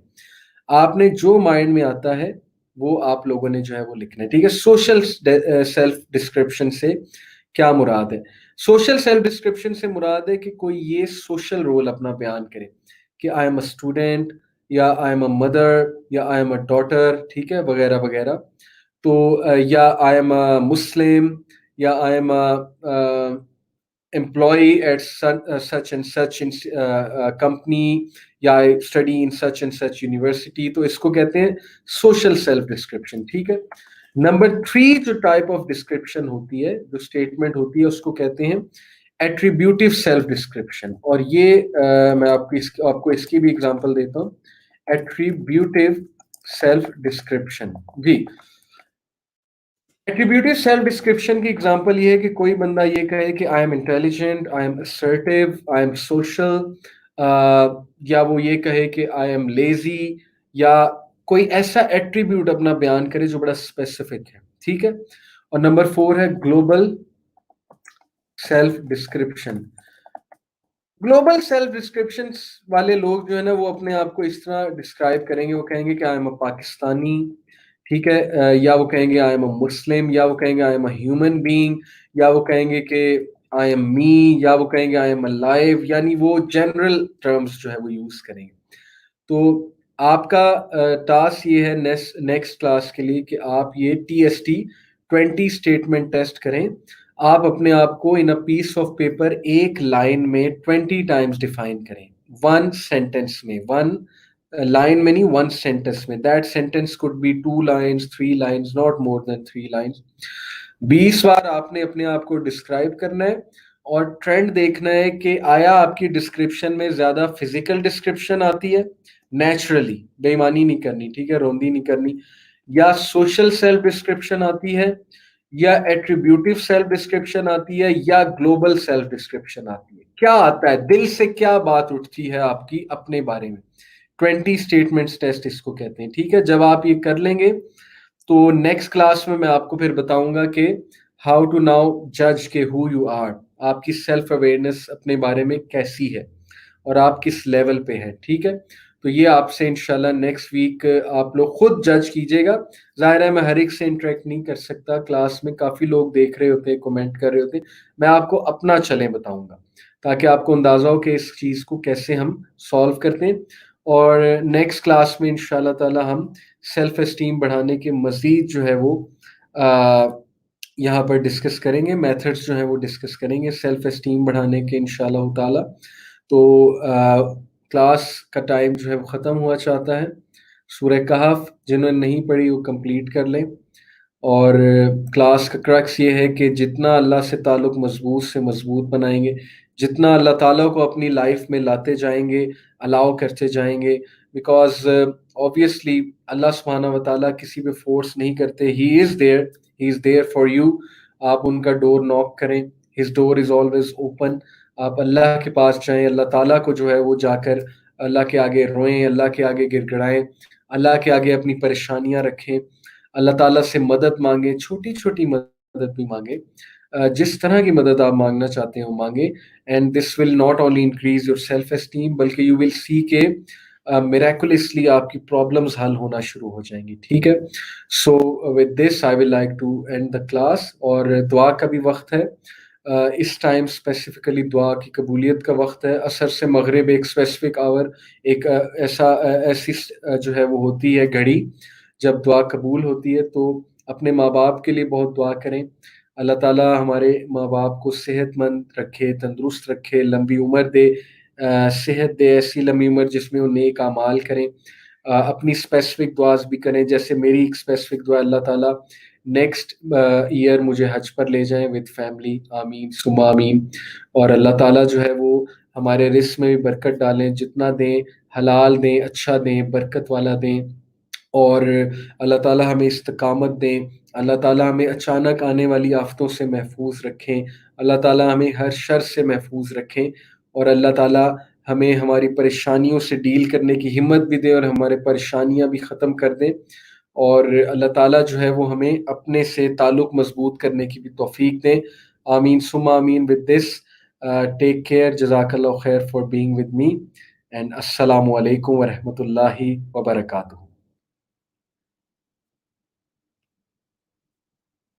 آپ نے جو مائنڈ میں آتا ہے وہ آپ لوگوں نے جو ہے وہ لکھنا ہے. ٹھیک ہے. سوشل سیلف ڈسکرپشن سے کیا مراد ہے؟ سوشل سیلف ڈسکرپشن سے مراد ہے کہ کوئی یہ سوشل رول اپنا بیان کرے کہ آئی ایم اے اسٹوڈینٹ، یا آئی ایم اے مدر، یا آئی ایم اے ڈاٹر، ٹھیک ہے، وغیرہ وغیرہ. تو یا آئی ایم اے مسلم، یا I am a employee at such and such company، یا I study in such and such university. تو اس کو کہتے ہیں سوشل سیلف ڈسکرپشن. ٹھیک ہے. نمبر 3 جو ٹائپ آف ڈسکرپشن ہوتی ہے، جو اسٹیٹمنٹ ہوتی ہے، اس کو کہتے ہیں ایٹریبیوٹیو سیلف ڈسکرپشن. اور یہ میں آپ کو اس کی بھی اگزامپل دیتا ہوں. Attributive self description. جی، ایٹریبیوٹیو سیلف ڈسکرپشن کی اگزامپل یہ ہے کہ کوئی بندہ یہ کہے کہ I am intelligent, I am assertive, I am social, یا وہ یہ کہے کہ آئی ایم لیزی، یا کوئی ایسا ایٹریبیوٹ اپنا بیان کرے جو بڑا اسپیسیفک ہے. ٹھیک ہے. اور نمبر 4 ہے global self description. Global self description والے لوگ جو ہے نا وہ اپنے آپ کو اس طرح ڈسکرائب کریں گے. وہ کہیں گے کہ آئی ایم اے پاکستانی، ٹھیک ہے، یا وہ کہیں گے آئی ایم اے مسلم، یا وہ کہیں گے آئی ایم اے ہیومن بینگ، یا وہ کہیں گے کہ آئی ایم می، یا وہ کہیں گے آئی ایم الائیو. یعنی وہ جنرل ٹرمز جو ہے وہ یوز کریں گے. تو آپ کا ٹاسک یہ ہے نیکسٹ کلاس کے لیے کہ آپ یہ TST 20 اسٹیٹمنٹ ٹیسٹ کریں. آپ اپنے آپ کو ان اے پیس آف پیپر ایک لائن میں 20 ٹائمز ڈیفائن کریں، 1 سینٹینس میں. 1 لائن میں نہیں، 1 سینٹینس میں. That sentence could be 2 lines, 3 lines, not more than 3 lines. 20 بار آپ نے اپنے آپ کو ڈسکرائب کرنا ہے اور ٹرینڈ دیکھنا ہے کہ آیا آپ کی ڈسکرپشن میں زیادہ فزیکل ڈسکرپشن آتی ہے، نیچرلی، بے ایمانی نہیں کرنی، ٹھیک ہے، روندی نہیں کرنی، یا سوشل سیلف ڈسکرپشن آتی ہے، یا ایٹریبیوٹیو سیلف ڈسکرپشن آتی ہے، یا گلوبل سیلف ڈسکرپشن آتی ہے. کیا آتا ہے دل سے، کیا بات اٹھتی ہے آپ کی اپنے بارے میں. 20 اسٹیٹمنٹس ٹیسٹ اس کو کہتے ہیں. ٹھیک ہے. جب آپ یہ کر لیں گے تو نیکسٹ کلاس میں آپ کو پھر بتاؤں گا کہ ہاؤ ٹو ناؤ جج کے ہو یو آر، آپ کی سیلف اویئرنیس اپنے بارے میں کیسی ہے اور آپ کس لیول پہ ہے. ٹھیک ہے. تو یہ آپ سے انشاءاللہ نیکسٹ ویک آپ لوگ خود جج کیجئے گا. ظاہر ہے میں ہر ایک سے انٹریکٹ نہیں کر سکتا، کلاس میں کافی لوگ دیکھ رہے ہوتے ہیں، کمنٹ کر رہے ہوتے ہیں. میں آپ کو اپنا چلیں بتاؤں گا تاکہ آپ کو اندازہ ہو کہ اس چیز کو کیسے ہم سالو کرتے ہیں. اور نیکسٹ کلاس میں انشاءاللہ تعالی ہم سیلف اسٹیم بڑھانے کے مزید جو ہے وہ یہاں پر ڈسکس کریں گے، میتھڈز جو ہیں وہ ڈسکس کریں گے سیلف اسٹیم بڑھانے کے انشاءاللہ تعالی. تو کلاس کا ٹائم جو ہے وہ ختم ہوا چاہتا ہے. سورہ کہف جنہوں نے نہیں پڑھی وہ کمپلیٹ کر لیں. اور کلاس کا کرکس یہ ہے کہ جتنا اللہ سے تعلق مضبوط سے مضبوط بنائیں گے، جتنا اللہ تعالیٰ کو اپنی لائف میں لاتے جائیں گے، الاؤ کرتے جائیں گے، بیکاز obviously اللہ سبحانہ و تعالیٰ کسی پہ فورس نہیں کرتے. ہی از دیئر فار یو. آپ ان کا ڈور ناک کریں. His door is always open. آپ اللہ کے پاس جائیں، اللہ تعالیٰ کو جو ہے وہ جا کر اللہ کے آگے روئیں، اللہ کے آگے گر گڑائیں، اللہ کے آگے اپنی پریشانیاں رکھیں، اللہ تعالیٰ سے مدد مانگیں، چھوٹی چھوٹی مدد بھی مانگیں، جس طرح کی مدد آپ مانگنا چاہتے ہیں وہ مانگیں. And this will not only increase your self esteem بلکہ یو ول سی کہ میریکولسلی آپ کی پرابلمز حل ہونا شروع ہو جائیں گی. ٹھیک ہے. So with this I will like to end the class. اور دعا کا بھی وقت ہے. اس ٹائم اسپیسیفکلی دعا کی قبولیت کا وقت ہے. عصر سے مغرب ایک اسپیسیفک آور، ایک ایسی جو ہے وہ ہوتی ہے گھڑی جب دعا قبول ہوتی ہے. تو اپنے ماں باپ کے لیے بہت دعا کریں. اللہ تعالیٰ ہمارے ماں باپ کو صحت مند رکھے، تندرست رکھے، لمبی عمر دے، صحت دے، ایسی لمبی عمر جس میں وہ نیک اعمال کریں. اپنی اسپیسیفک دعاز بھی کریں. جیسے میری ایک اسپیسیفک دعا، اللہ تعالیٰ نیکسٹ ایئر مجھے حج پر لے جائیں ود فیملی، آمین ثم آمین. اور اللہ تعالیٰ جو ہے وہ ہمارے رزق میں بھی برکت ڈالیں، جتنا دیں حلال دیں، اچھا دیں، برکت والا دیں. اور اللہ تعالیٰ ہمیں استقامت دیں. اللہ تعالیٰ ہمیں اچانک آنے والی آفتوں سے محفوظ رکھیں. اللہ تعالیٰ ہمیں ہر شر سے محفوظ رکھیں. اور اللہ تعالیٰ ہمیں ہماری پریشانیوں سے ڈیل کرنے کی ہمت بھی دیں اور ہمارے پریشانیاں بھی ختم کر دیں. اور اللہ تعالیٰ جو ہے وہ ہمیں اپنے سے تعلق مضبوط کرنے کی بھی توفیق دیں. آمین ثم آمین. With this take care. جزاک اللہ خیر for being with me. And السلام علیکم ورحمۃ اللہ وبرکاتہ.